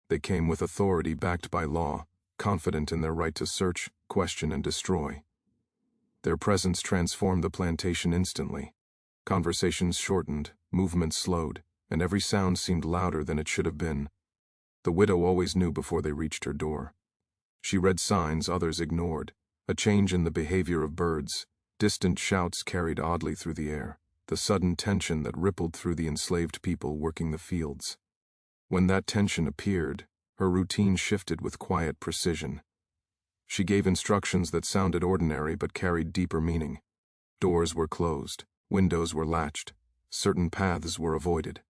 They came with authority backed by law, confident in their right to search, question, and destroy. Their presence transformed the plantation instantly. Conversations shortened, movements slowed, and every sound seemed louder than it should have been. The widow always knew before they reached her door. She read signs others ignored, a change in the behavior of birds, distant shouts carried oddly through the air, the sudden tension that rippled through the enslaved people working the fields. When that tension appeared, her routine shifted with quiet precision. She gave instructions that sounded ordinary but carried deeper meaning. Doors were closed, windows were latched, certain paths were avoided.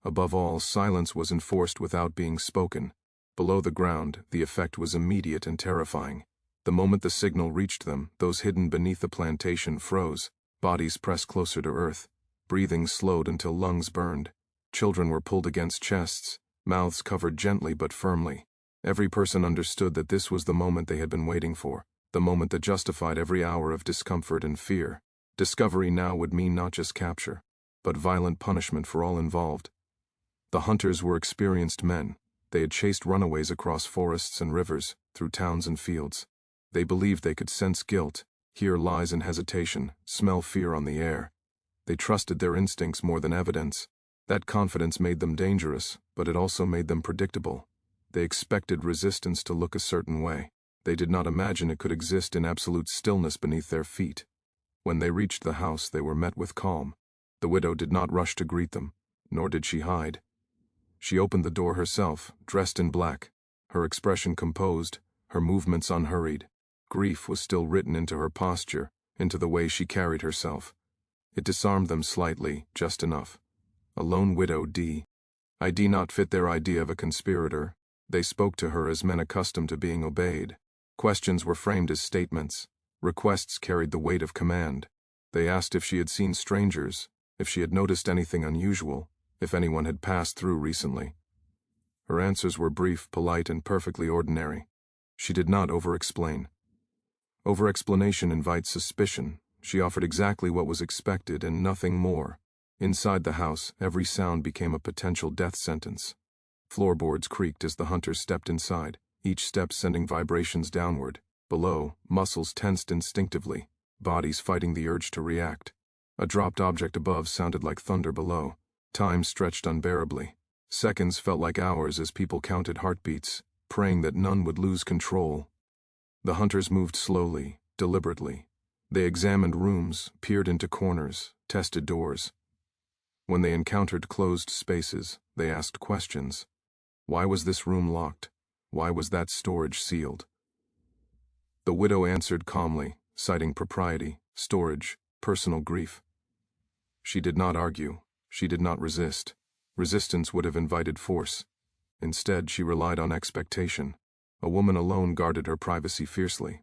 Above all, silence was enforced without being spoken. Below the ground, the effect was immediate and terrifying. The moment the signal reached them, those hidden beneath the plantation froze, bodies pressed closer to earth, breathing slowed until lungs burned. Children were pulled against chests, mouths covered gently but firmly. Every person understood that this was the moment they had been waiting for, the moment that justified every hour of discomfort and fear. Discovery now would mean not just capture, but violent punishment for all involved. The hunters were experienced men. They had chased runaways across forests and rivers, through towns and fields. They believed they could sense guilt, hear lies and hesitation, smell fear on the air. They trusted their instincts more than evidence. That confidence made them dangerous, but it also made them predictable. They expected resistance to look a certain way. They did not imagine it could exist in absolute stillness beneath their feet. When they reached the house, they were met with calm. The widow did not rush to greet them, nor did she hide. She opened the door herself, dressed in black, her expression composed, her movements unhurried. Grief was still written into her posture, into the way she carried herself. It disarmed them slightly, just enough. A lone widow, I did not fit their idea of a conspirator. They spoke to her as men accustomed to being obeyed. Questions were framed as statements. Requests carried the weight of command. They asked if she had seen strangers, if she had noticed anything unusual, if anyone had passed through recently. Her answers were brief, polite, and perfectly ordinary. She did not over-explain. Over-explanation invites suspicion. She offered exactly what was expected and nothing more. Inside the house, every sound became a potential death sentence. Floorboards creaked as the hunters stepped inside, each step sending vibrations downward. Below, muscles tensed instinctively, bodies fighting the urge to react. A dropped object above sounded like thunder below. Time stretched unbearably. Seconds felt like hours as people counted heartbeats, praying that none would lose control. The hunters moved slowly, deliberately. They examined rooms, peered into corners, tested doors. When they encountered closed spaces, they asked questions. Why was this room locked? Why was that storage sealed? The widow answered calmly, citing propriety, storage, personal grief. She did not argue. She did not resist. Resistance would have invited force. Instead, she relied on expectation. A woman alone guarded her privacy fiercely.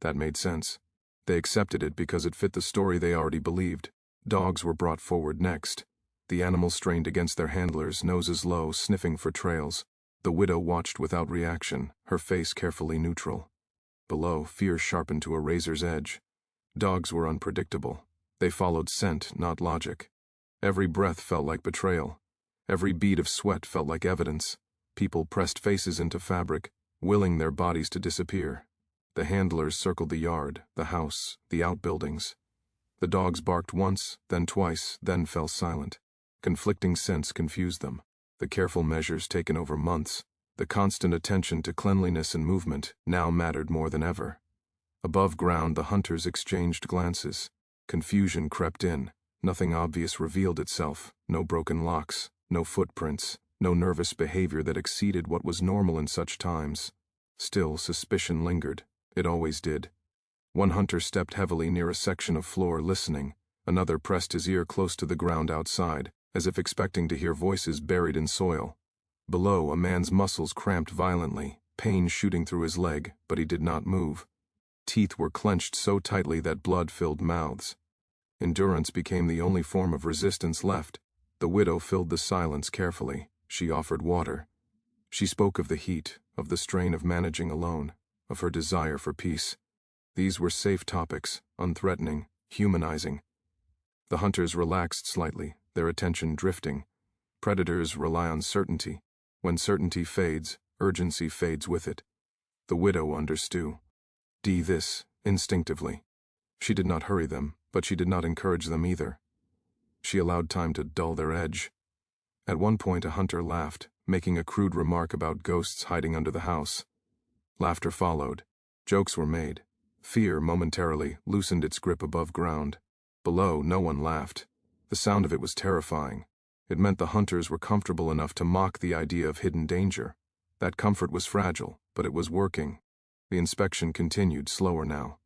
That made sense. They accepted it because it fit the story they already believed. Dogs were brought forward next. The animals strained against their handlers, noses low, sniffing for trails. The widow watched without reaction, her face carefully neutral. Below, fear sharpened to a razor's edge. Dogs were unpredictable. They followed scent, not logic. Every breath felt like betrayal. Every bead of sweat felt like evidence. People pressed faces into fabric, willing their bodies to disappear. The handlers circled the yard, the house, the outbuildings. The dogs barked once, then twice, then fell silent. Conflicting scents confused them. The careful measures taken over months, the constant attention to cleanliness and movement, now mattered more than ever. Above ground, the hunters exchanged glances. Confusion crept in. Nothing obvious revealed itself. No broken locks, no footprints, no nervous behavior that exceeded what was normal in such times. Still, suspicion lingered. It always did. One hunter stepped heavily near a section of floor, listening. Another pressed his ear close to the ground outside, as if expecting to hear voices buried in soil. Below, a man's muscles cramped violently, pain shooting through his leg, but he did not move. Teeth were clenched so tightly that blood filled mouths. Endurance became the only form of resistance left. The widow filled the silence carefully. She offered water. She spoke of the heat, of the strain of managing alone, of her desire for peace. These were safe topics, unthreatening, humanizing. The hunters relaxed slightly, their attention drifting. Predators rely on certainty. When certainty fades, urgency fades with it. The widow understood. This, instinctively. She did not hurry them, but she did not encourage them either. She allowed time to dull their edge. At one point, a hunter laughed, making a crude remark about ghosts hiding under the house. Laughter followed. Jokes were made. Fear, momentarily, loosened its grip above ground. Below, no one laughed. The sound of it was terrifying. It meant the hunters were comfortable enough to mock the idea of hidden danger. That comfort was fragile, but it was working. The inspection continued, slower now.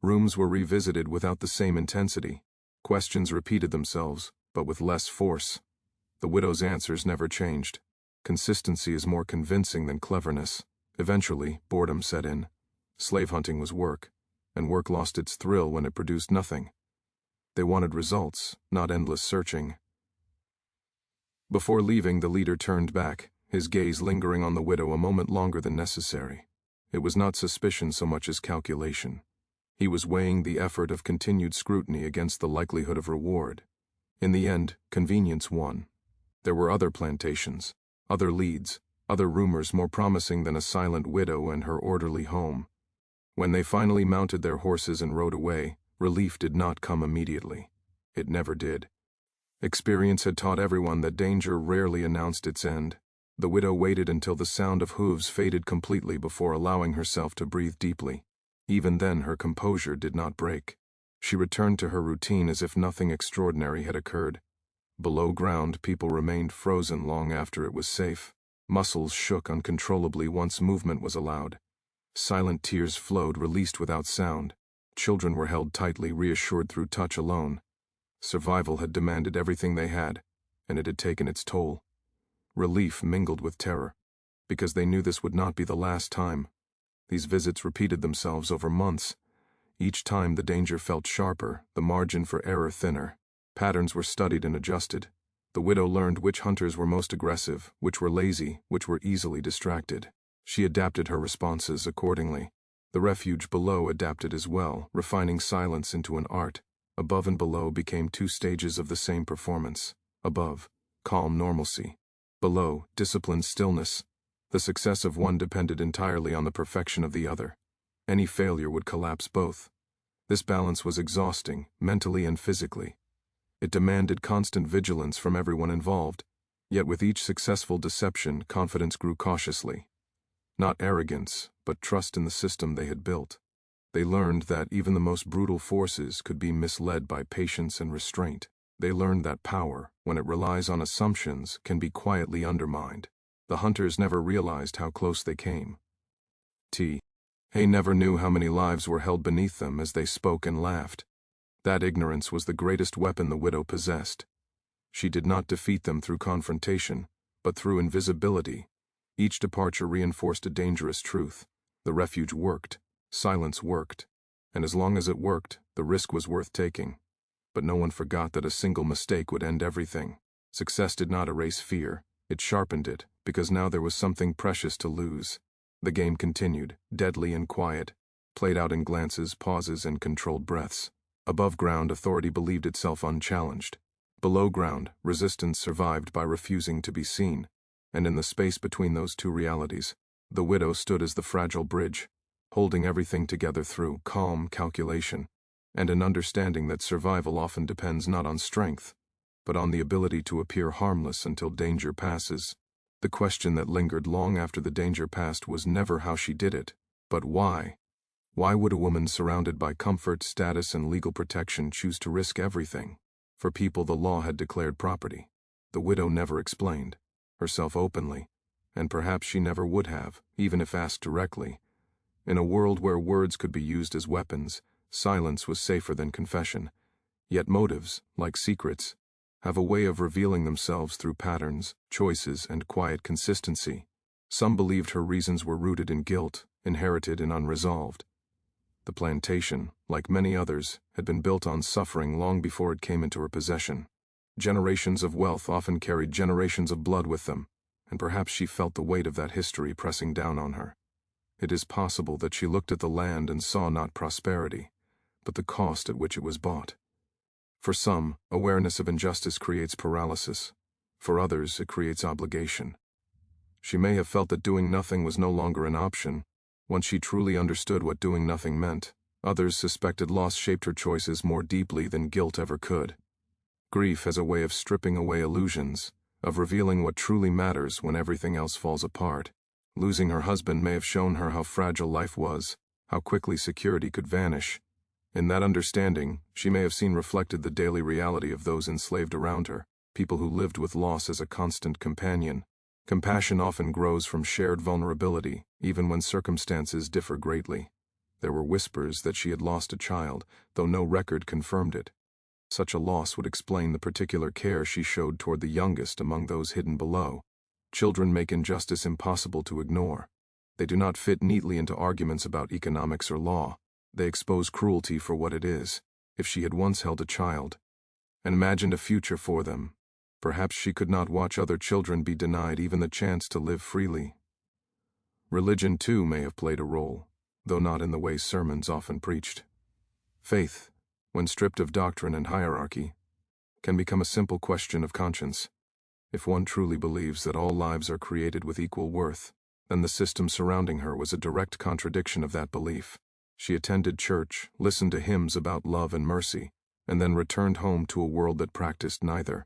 Rooms were revisited without the same intensity. Questions repeated themselves, but with less force. The widow's answers never changed. Consistency is more convincing than cleverness. Eventually, boredom set in. Slave hunting was work, and work lost its thrill when it produced nothing. They wanted results, not endless searching. Before leaving, the leader turned back, his gaze lingering on the widow a moment longer than necessary. It was not suspicion so much as calculation. He was weighing the effort of continued scrutiny against the likelihood of reward. In the end, convenience won. There were other plantations, other leads, other rumors more promising than a silent widow and her orderly home. When they finally mounted their horses and rode away, relief did not come immediately. It never did. Experience had taught everyone that danger rarely announced its end. The widow waited until the sound of hooves faded completely before allowing herself to breathe deeply. Even then, her composure did not break. She returned to her routine as if nothing extraordinary had occurred. Below ground, people remained frozen long after it was safe. Muscles shook uncontrollably once movement was allowed. Silent tears flowed, released without sound. Children were held tightly, reassured through touch alone. Survival had demanded everything they had, and it had taken its toll. Relief mingled with terror, because they knew this would not be the last time. These visits repeated themselves over months. Each time the danger felt sharper, the margin for error thinner. Patterns were studied and adjusted. The widow learned which hunters were most aggressive, which were lazy, which were easily distracted. She adapted her responses accordingly. The refuge below adapted as well, refining silence into an art. Above and below became two stages of the same performance. Above, calm normalcy. Below, disciplined stillness. The success of one depended entirely on the perfection of the other. Any failure would collapse both. This balance was exhausting, mentally and physically. It demanded constant vigilance from everyone involved, yet with each successful deception, confidence grew cautiously. Not arrogance, but trust in the system they had built. They learned that even the most brutal forces could be misled by patience and restraint. They learned that power, when it relies on assumptions, can be quietly undermined. The hunters never realized how close they came. Hay never knew how many lives were held beneath them as they spoke and laughed. That ignorance was the greatest weapon the widow possessed. She did not defeat them through confrontation, but through invisibility. Each departure reinforced a dangerous truth. The refuge worked, silence worked, and as long as it worked, the risk was worth taking. But no one forgot that a single mistake would end everything. Success did not erase fear, it sharpened it, because now there was something precious to lose. The game continued, deadly and quiet, played out in glances, pauses, and controlled breaths. Above ground, authority believed itself unchallenged. Below ground, resistance survived by refusing to be seen. And in the space between those two realities, the widow stood as the fragile bridge, holding everything together through calm calculation, and an understanding that survival often depends not on strength, but on the ability to appear harmless until danger passes. The question that lingered long after the danger passed was never how she did it, but why. Why would a woman surrounded by comfort, status, and legal protection choose to risk everything for people the law had declared property? The widow never explained herself openly, and perhaps she never would have, even if asked directly. In a world where words could be used as weapons, silence was safer than confession. Yet motives, like secrets, have a way of revealing themselves through patterns, choices, and quiet consistency. Some believed her reasons were rooted in guilt, inherited and unresolved. The plantation, like many others, had been built on suffering long before it came into her possession. Generations of wealth often carried generations of blood with them, and perhaps she felt the weight of that history pressing down on her. It is possible that she looked at the land and saw not prosperity, but the cost at which it was bought. For some, awareness of injustice creates paralysis. For others, it creates obligation. She may have felt that doing nothing was no longer an option. Once she truly understood what doing nothing meant, others suspected loss shaped her choices more deeply than guilt ever could. Grief has a way of stripping away illusions, of revealing what truly matters when everything else falls apart. Losing her husband may have shown her how fragile life was, how quickly security could vanish. In that understanding, she may have seen reflected the daily reality of those enslaved around her, people who lived with loss as a constant companion. Compassion often grows from shared vulnerability, even when circumstances differ greatly. There were whispers that she had lost a child, though no record confirmed it. Such a loss would explain the particular care she showed toward the youngest among those hidden below. Children make injustice impossible to ignore. They do not fit neatly into arguments about economics or law. They expose cruelty for what it is. If she had once held a child, and imagined a future for them, perhaps she could not watch other children be denied even the chance to live freely. Religion, too, may have played a role, though not in the way sermons often preached. Faith, when stripped of doctrine and hierarchy, can become a simple question of conscience. If one truly believes that all lives are created with equal worth, then the system surrounding her was a direct contradiction of that belief. She attended church, listened to hymns about love and mercy, and then returned home to a world that practiced neither.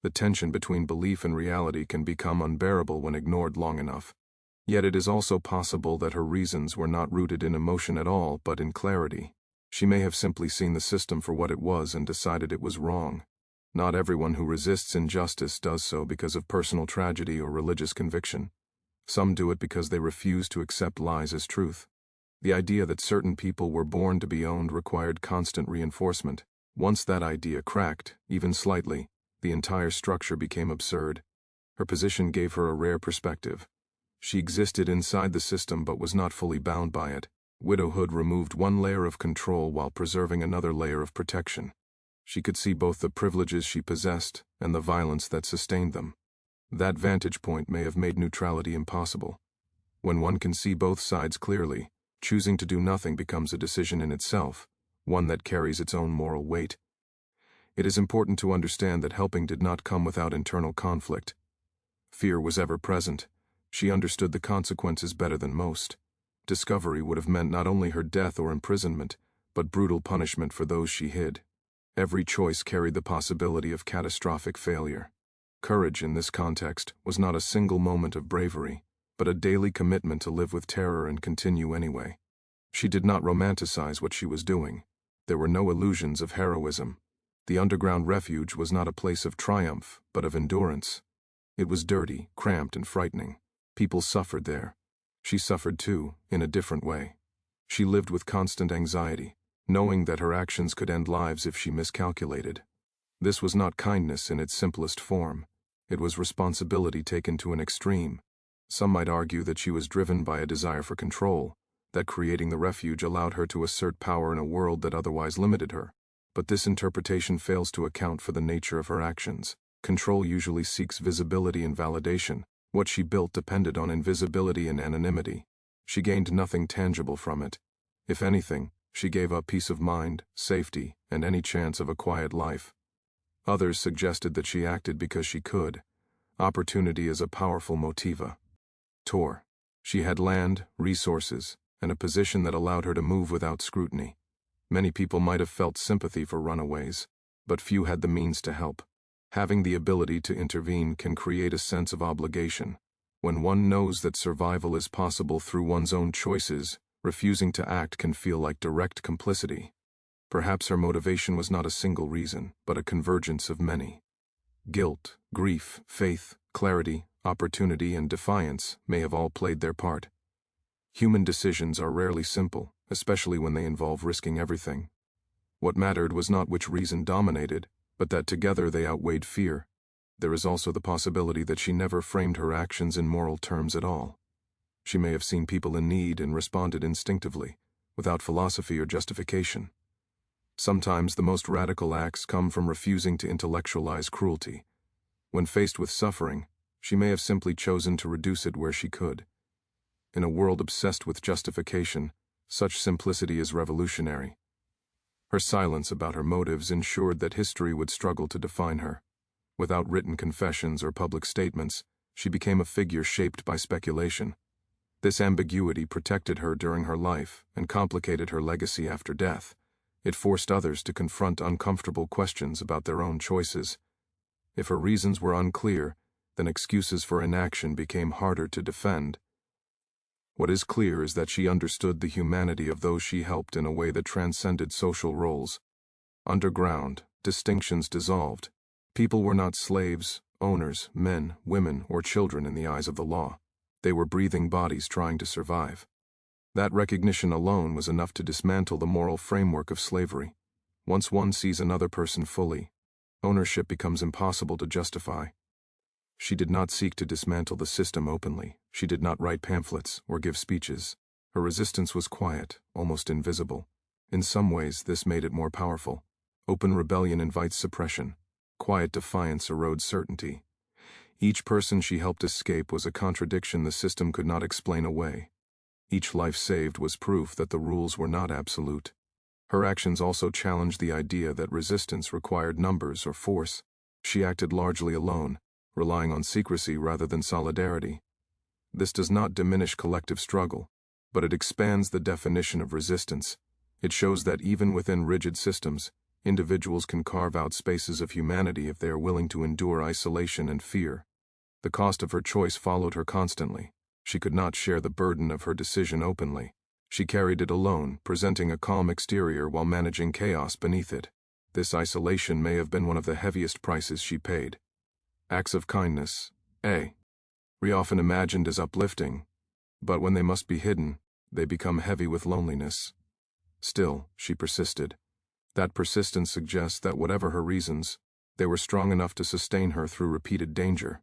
The tension between belief and reality can become unbearable when ignored long enough. Yet it is also possible that her reasons were not rooted in emotion at all, but in clarity. She may have simply seen the system for what it was and decided it was wrong. Not everyone who resists injustice does so because of personal tragedy or religious conviction. Some do it because they refuse to accept lies as truth. The idea that certain people were born to be owned required constant reinforcement. Once that idea cracked, even slightly, the entire structure became absurd. Her position gave her a rare perspective. She existed inside the system but was not fully bound by it. Widowhood removed one layer of control while preserving another layer of protection. She could see both the privileges she possessed and the violence that sustained them. That vantage point may have made neutrality impossible. When one can see both sides clearly, choosing to do nothing becomes a decision in itself, one that carries its own moral weight. It is important to understand that helping did not come without internal conflict. Fear was ever present. She understood the consequences better than most. Discovery would have meant not only her death or imprisonment, but brutal punishment for those she hid. Every choice carried the possibility of catastrophic failure. Courage in this context was not a single moment of bravery, but a daily commitment to live with terror and continue anyway. She did not romanticize what she was doing. There were no illusions of heroism. The underground refuge was not a place of triumph, but of endurance. It was dirty, cramped, and frightening. People suffered there. She suffered too, in a different way. She lived with constant anxiety, knowing that her actions could end lives if she miscalculated. This was not kindness in its simplest form. It was responsibility taken to an extreme. Some might argue that she was driven by a desire for control, that creating the refuge allowed her to assert power in a world that otherwise limited her. But this interpretation fails to account for the nature of her actions. Control usually seeks visibility and validation. What she built depended on invisibility and anonymity. She gained nothing tangible from it. If anything, she gave up peace of mind, safety, and any chance of a quiet life. Others suggested that she acted because she could. Opportunity is a powerful motiva. Tor. She had land, resources, and a position that allowed her to move without scrutiny. Many people might have felt sympathy for runaways, but few had the means to help. Having the ability to intervene can create a sense of obligation. When one knows that survival is possible through one's own choices, refusing to act can feel like direct complicity. Perhaps her motivation was not a single reason, but a convergence of many. Guilt, grief, faith, clarity, opportunity, and defiance may have all played their part. Human decisions are rarely simple, especially when they involve risking everything. What mattered was not which reason dominated, but that together they outweighed fear. There is also the possibility that she never framed her actions in moral terms at all. She may have seen people in need and responded instinctively, without philosophy or justification. Sometimes the most radical acts come from refusing to intellectualize cruelty. When faced with suffering, she may have simply chosen to reduce it where she could. In a world obsessed with justification, such simplicity is revolutionary. Her silence about her motives ensured that history would struggle to define her. Without written confessions or public statements, she became a figure shaped by speculation. This ambiguity protected her during her life and complicated her legacy after death. It forced others to confront uncomfortable questions about their own choices. If her reasons were unclear, then excuses for inaction became harder to defend. What is clear is that she understood the humanity of those she helped in a way that transcended social roles. Underground, distinctions dissolved. People were not slaves, owners, men, women, or children in the eyes of the law. They were breathing bodies trying to survive. That recognition alone was enough to dismantle the moral framework of slavery. Once one sees another person fully, ownership becomes impossible to justify. She did not seek to dismantle the system openly. She did not write pamphlets or give speeches. Her resistance was quiet, almost invisible. In some ways, this made it more powerful. Open rebellion invites suppression. Quiet defiance erodes certainty. Each person she helped escape was a contradiction the system could not explain away. Each life saved was proof that the rules were not absolute. Her actions also challenged the idea that resistance required numbers or force. She acted largely alone, relying on secrecy rather than solidarity. This does not diminish collective struggle, but it expands the definition of resistance. It shows that even within rigid systems, individuals can carve out spaces of humanity if they are willing to endure isolation and fear. The cost of her choice followed her constantly. She could not share the burden of her decision openly. She carried it alone, presenting a calm exterior while managing chaos beneath it. This isolation may have been one of the heaviest prices she paid. Acts of kindness, we often imagined as uplifting, but when they must be hidden, they become heavy with loneliness. Still, she persisted. That persistence suggests that whatever her reasons, they were strong enough to sustain her through repeated danger.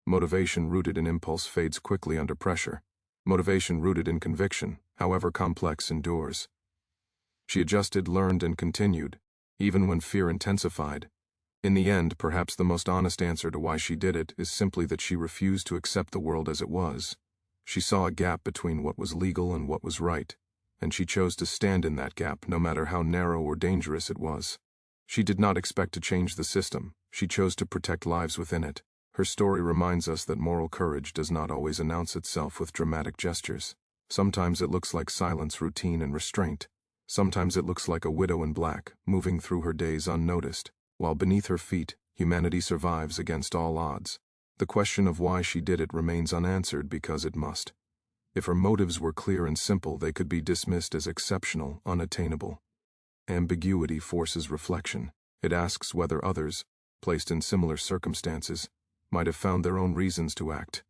Motivation rooted in impulse fades quickly under pressure. Motivation rooted in conviction, however complex, endures. She adjusted, learned, and continued. even when fear intensified. In the end, perhaps the most honest answer to why she did it is simply that she refused to accept the world as it was. She saw a gap between what was legal and what was right, and she chose to stand in that gap no matter how narrow or dangerous it was. She did not expect to change the system, she chose to protect lives within it. Her story reminds us that moral courage does not always announce itself with dramatic gestures. Sometimes it looks like silence, routine, and restraint. Sometimes it looks like a widow in black, moving through her days unnoticed, while beneath her feet, humanity survives against all odds. The question of why she did it remains unanswered because it must. If her motives were clear and simple, they could be dismissed as exceptional, unattainable. Ambiguity forces reflection. It asks whether others, placed in similar circumstances, might have found their own reasons to act.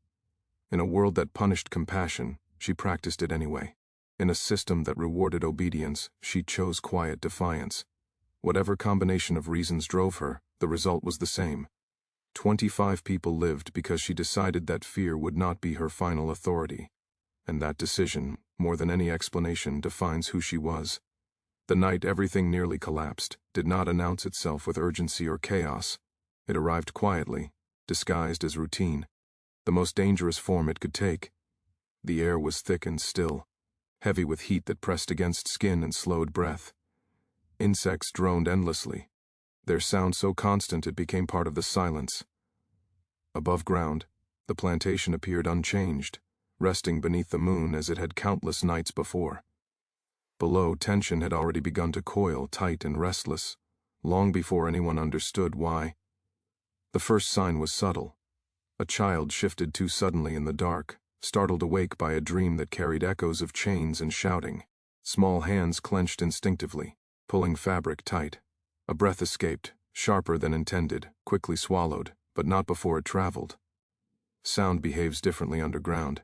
In a world that punished compassion, she practiced it anyway. In a system that rewarded obedience, she chose quiet defiance. Whatever combination of reasons drove her, the result was the same. 25 people lived because she decided that fear would not be her final authority. And that decision, more than any explanation, defines who she was. The night everything nearly collapsed did not announce itself with urgency or chaos. It arrived quietly, disguised as routine, the most dangerous form it could take. The air was thick and still, heavy with heat that pressed against skin and slowed breath. Insects droned endlessly, their sound so constant it became part of the silence. Above ground, the plantation appeared unchanged, resting beneath the moon as it had countless nights before. Below, tension had already begun to coil, tight and restless, long before anyone understood why. The first sign was subtle. A child shifted too suddenly in the dark, startled awake by a dream that carried echoes of chains and shouting. Small hands clenched instinctively, pulling fabric tight. A breath escaped, sharper than intended, quickly swallowed, but not before it traveled. Sound behaves differently underground.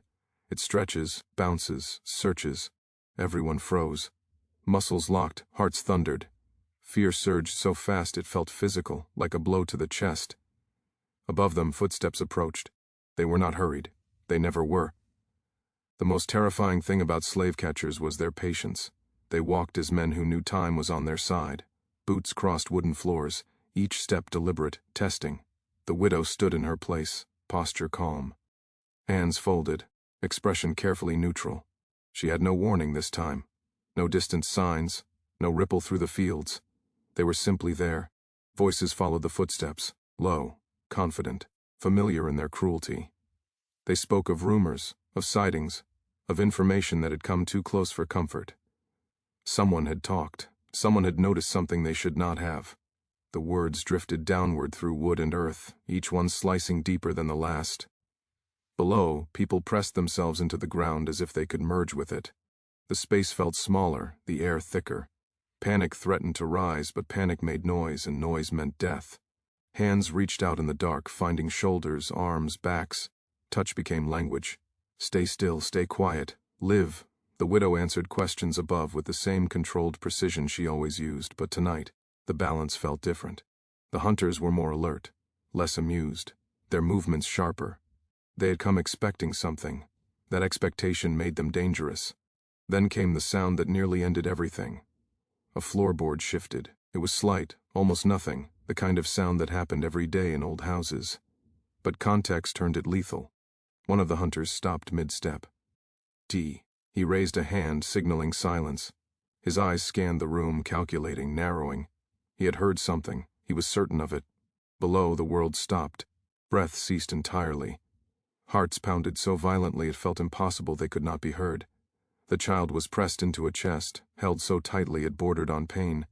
It stretches, bounces, searches. Everyone froze. Muscles locked, hearts thundered. Fear surged so fast it felt physical, like a blow to the chest. Above them, footsteps approached. They were not hurried. They never were. The most terrifying thing about slave catchers was their patience. They walked as men who knew time was on their side. Boots crossed wooden floors, each step deliberate, testing. The widow stood in her place, posture calm. Hands folded, expression carefully neutral. She had no warning this time. No distant signs, no ripple through the fields. They were simply there. Voices followed the footsteps, low, confident, familiar in their cruelty. They spoke of rumors, of sightings, of information that had come too close for comfort. Someone had talked. Someone had noticed something they should not have. The words drifted downward through wood and earth, each one slicing deeper than the last. Below, people pressed themselves into the ground as if they could merge with it. The space felt smaller, the air thicker. Panic threatened to rise, but panic made noise, and noise meant death. Hands reached out in the dark, finding shoulders, arms, backs. Touch became language. Stay still, stay quiet, live. The widow answered questions above with the same controlled precision she always used, but tonight, the balance felt different. The hunters were more alert, less amused, their movements sharper. They had come expecting something. That expectation made them dangerous. Then came the sound that nearly ended everything. A floorboard shifted. It was slight, almost nothing, the kind of sound that happened every day in old houses. But context turned it lethal. One of the hunters stopped mid-step. He raised a hand, signaling silence. His eyes scanned the room, calculating, narrowing. He had heard something. He was certain of it. Below, the world stopped. Breath ceased entirely. Hearts pounded so violently it felt impossible they could not be heard. The child was pressed into a chest, held so tightly it bordered on pain.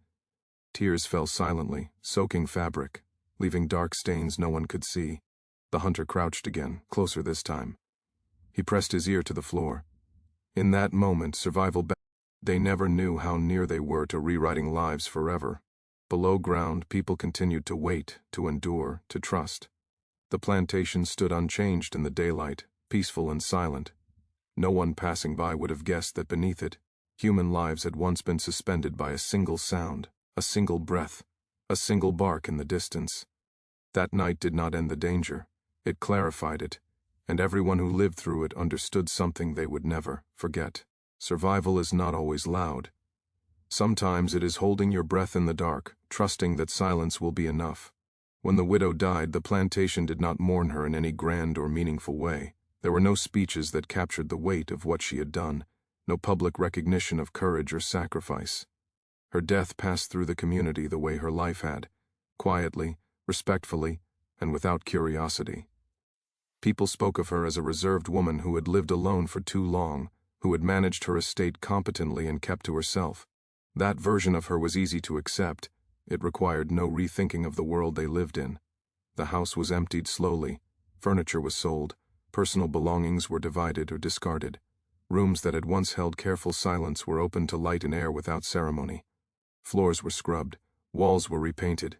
Tears fell silently, soaking fabric, leaving dark stains no one could see. The hunter crouched again, closer this time. He pressed his ear to the floor. In that moment, they never knew how near they were to rewriting lives forever. Below ground, people continued to wait, to endure, to trust. The plantation stood unchanged in the daylight, peaceful and silent. No one passing by would have guessed that beneath it, human lives had once been suspended by a single sound, a single breath, a single bark in the distance. That night did not end the danger. It clarified it, and everyone who lived through it understood something they would never forget. Survival is not always loud. Sometimes it is holding your breath in the dark, trusting that silence will be enough. When the widow died, the plantation did not mourn her in any grand or meaningful way. There were no speeches that captured the weight of what she had done, no public recognition of courage or sacrifice. Her death passed through the community the way her life had, quietly, respectfully, and without curiosity. People spoke of her as a reserved woman who had lived alone for too long, who had managed her estate competently and kept to herself. That version of her was easy to accept. It required no rethinking of the world they lived in. The house was emptied slowly, furniture was sold, personal belongings were divided or discarded. Rooms that had once held careful silence were opened to light and air without ceremony. Floors were scrubbed, walls were repainted.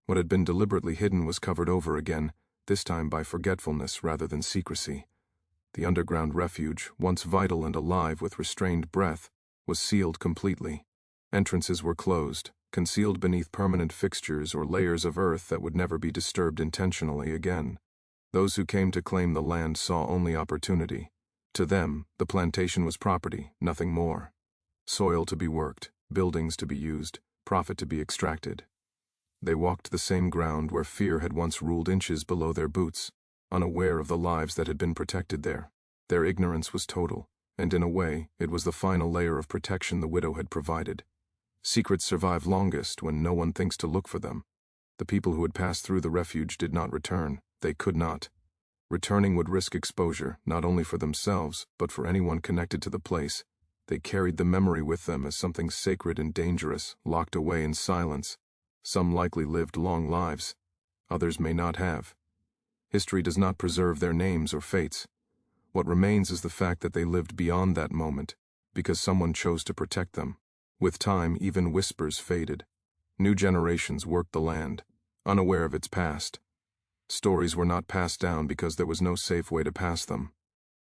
What had been deliberately hidden was covered over again, this time by forgetfulness rather than secrecy. The underground refuge, once vital and alive with restrained breath, was sealed completely. Entrances were closed, concealed beneath permanent fixtures or layers of earth that would never be disturbed intentionally again. Those who came to claim the land saw only opportunity. To them, the plantation was property, nothing more. Soil to be worked, buildings to be used, profit to be extracted. They walked the same ground where fear had once ruled inches below their boots, unaware of the lives that had been protected there. Their ignorance was total, and in a way, it was the final layer of protection the widow had provided. Secrets survive longest when no one thinks to look for them. The people who had passed through the refuge did not return. They could not. Returning would risk exposure, not only for themselves, but for anyone connected to the place. They carried the memory with them as something sacred and dangerous, locked away in silence. Some likely lived long lives. Others may not have. History does not preserve their names or fates. What remains is the fact that they lived beyond that moment, because someone chose to protect them. With time, even whispers faded. New generations worked the land, unaware of its past. Stories were not passed down because there was no safe way to pass them.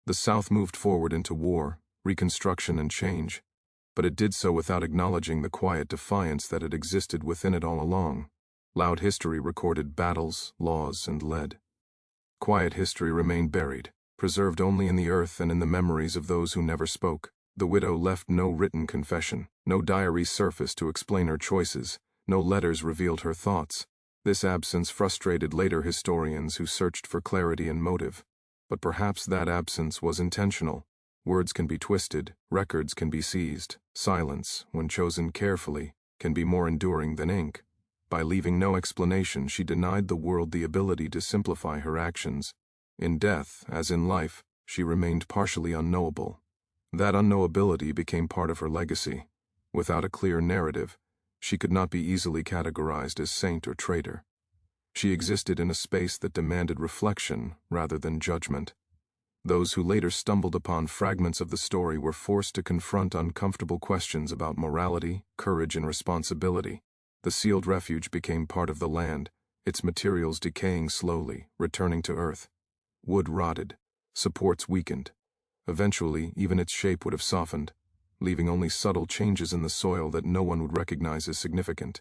The South moved forward into war, reconstruction, and change, but it did so without acknowledging the quiet defiance that had existed within it all along. Loud history recorded battles, laws, and lead. Quiet history remained buried, preserved only in the earth and in the memories of those who never spoke. The widow left no written confession, no diary surfaced to explain her choices, no letters revealed her thoughts. This absence frustrated later historians who searched for clarity and motive. But perhaps that absence was intentional. Words can be twisted, records can be seized. Silence, when chosen carefully, can be more enduring than ink. By leaving no explanation, she denied the world the ability to simplify her actions. In death, as in life, she remained partially unknowable. That unknowability became part of her legacy. Without a clear narrative, she could not be easily categorized as saint or traitor. She existed in a space that demanded reflection rather than judgment. Those who later stumbled upon fragments of the story were forced to confront uncomfortable questions about morality, courage, and responsibility. The sealed refuge became part of the land, its materials decaying slowly, returning to earth. Wood rotted, supports weakened. Eventually, even its shape would have softened, leaving only subtle changes in the soil that no one would recognize as significant.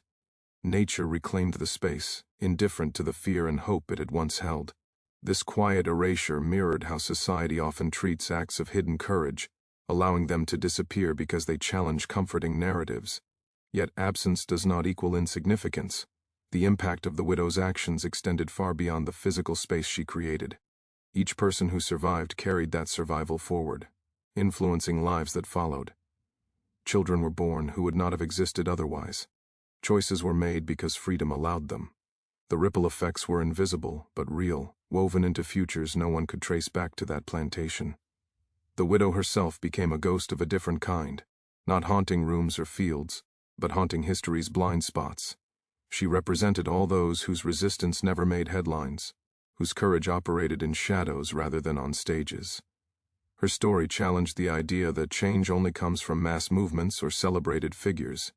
Nature reclaimed the space, indifferent to the fear and hope it had once held. This quiet erasure mirrored how society often treats acts of hidden courage, allowing them to disappear because they challenge comforting narratives. Yet absence does not equal insignificance. The impact of the widow's actions extended far beyond the physical space she created. Each person who survived carried that survival forward, influencing lives that followed. Children were born who would not have existed otherwise. Choices were made because freedom allowed them. The ripple effects were invisible, but real, woven into futures no one could trace back to that plantation. The widow herself became a ghost of a different kind, not haunting rooms or fields, but haunting history's blind spots. She represented all those whose resistance never made headlines, whose courage operated in shadows rather than on stages. Her story challenged the idea that change only comes from mass movements or celebrated figures.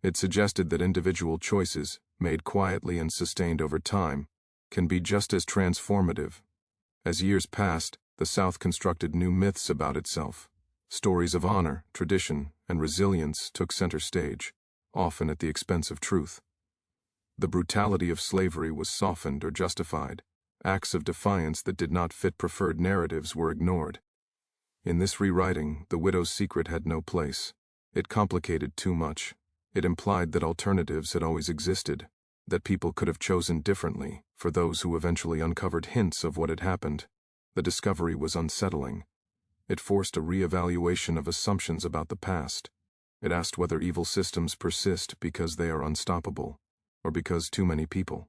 It suggested that individual choices, made quietly and sustained over time, can be just as transformative. As years passed, the South constructed new myths about itself. Stories of honor, tradition, and resilience took center stage, often at the expense of truth. The brutality of slavery was softened or justified. Acts of defiance that did not fit preferred narratives were ignored. In this rewriting, the widow's secret had no place. It complicated too much. It implied that alternatives had always existed, that people could have chosen differently. For those who eventually uncovered hints of what had happened, the discovery was unsettling. It forced a re-evaluation of assumptions about the past. It asked whether evil systems persist because they are unstoppable, or because too many people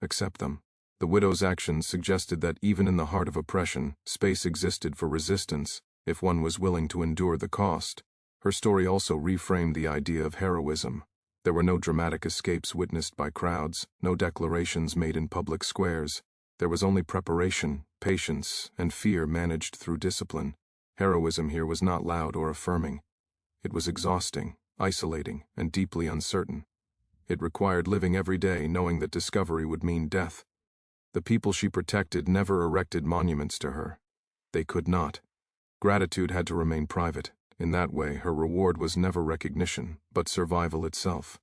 accept them. The widow's actions suggested that even in the heart of oppression, space existed for resistance, if one was willing to endure the cost. Her story also reframed the idea of heroism. There were no dramatic escapes witnessed by crowds, no declarations made in public squares. There was only preparation, patience, and fear managed through discipline. Heroism here was not loud or affirming. It was exhausting, isolating, and deeply uncertain. It required living every day knowing that discovery would mean death. The people she protected never erected monuments to her. They could not. Gratitude had to remain private. In that way, her reward was never recognition, but survival itself.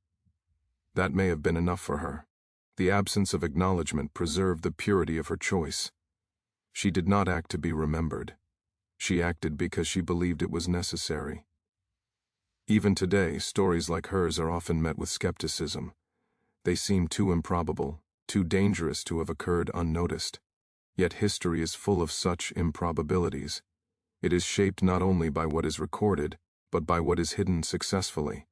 That may have been enough for her. The absence of acknowledgement preserved the purity of her choice. She did not act to be remembered. She acted because she believed it was necessary. Even today, stories like hers are often met with skepticism. They seem too improbable, too dangerous to have occurred unnoticed. Yet history is full of such improbabilities. It is shaped not only by what is recorded, but by what is hidden successfully.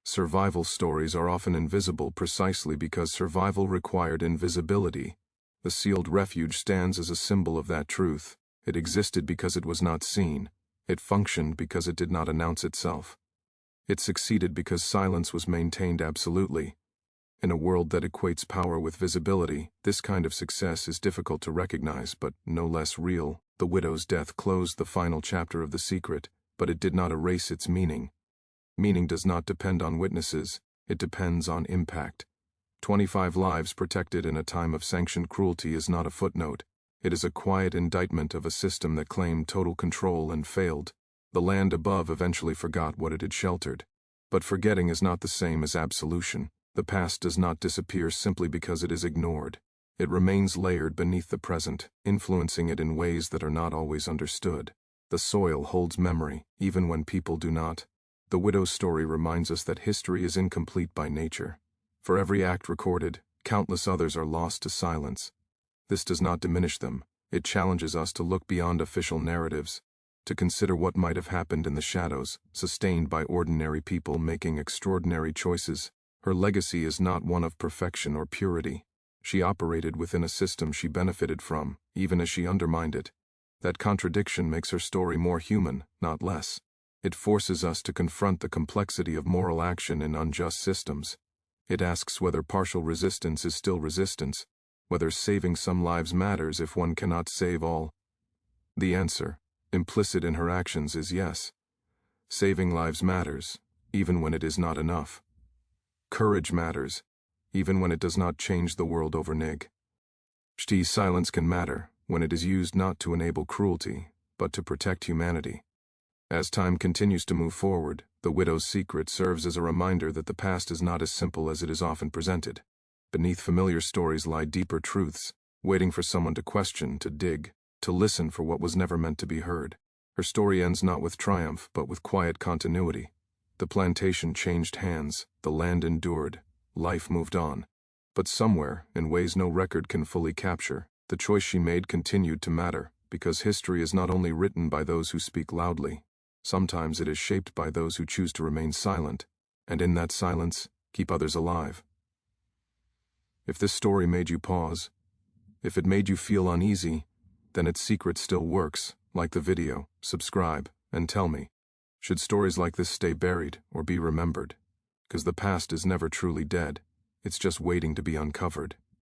Survival stories are often invisible precisely because survival required invisibility. The sealed refuge stands as a symbol of that truth. It existed because it was not seen. It functioned because it did not announce itself. It succeeded because silence was maintained absolutely. In a world that equates power with visibility, this kind of success is difficult to recognize but no less real. The widow's death closed the final chapter of The Secret, but it did not erase its meaning. Meaning does not depend on witnesses, it depends on impact. 25 lives protected in a time of sanctioned cruelty is not a footnote. It is a quiet indictment of a system that claimed total control and failed. The land above eventually forgot what it had sheltered. But forgetting is not the same as absolution. The past does not disappear simply because it is ignored. It remains layered beneath the present, influencing it in ways that are not always understood. The soil holds memory, even when people do not. The widow's story reminds us that history is incomplete by nature. For every act recorded, countless others are lost to silence. This does not diminish them. It challenges us to look beyond official narratives, to consider what might have happened in the shadows, sustained by ordinary people making extraordinary choices. Her legacy is not one of perfection or purity. She operated within a system she benefited from, even as she undermined it. That contradiction makes her story more human, not less. It forces us to confront the complexity of moral action in unjust systems. It asks whether partial resistance is still resistance, whether saving some lives matters if one cannot save all. The answer, implicit in her actions, is yes. Saving lives matters, even when it is not enough. Courage matters, even when it does not change the world overnight. Silence can matter when it is used not to enable cruelty, but to protect humanity. As time continues to move forward, the widow's secret serves as a reminder that the past is not as simple as it is often presented. Beneath familiar stories lie deeper truths, waiting for someone to question, to dig, to listen for what was never meant to be heard. Her story ends not with triumph, but with quiet continuity. The plantation changed hands, the land endured, life moved on. But somewhere, in ways no record can fully capture, the choice she made continued to matter, because history is not only written by those who speak loudly. Sometimes it is shaped by those who choose to remain silent, and in that silence, keep others alive. If this story made you pause, if it made you feel uneasy, then its secret still works. Like the video, subscribe, and tell me, should stories like this stay buried or be remembered? Because the past is never truly dead, it's just waiting to be uncovered.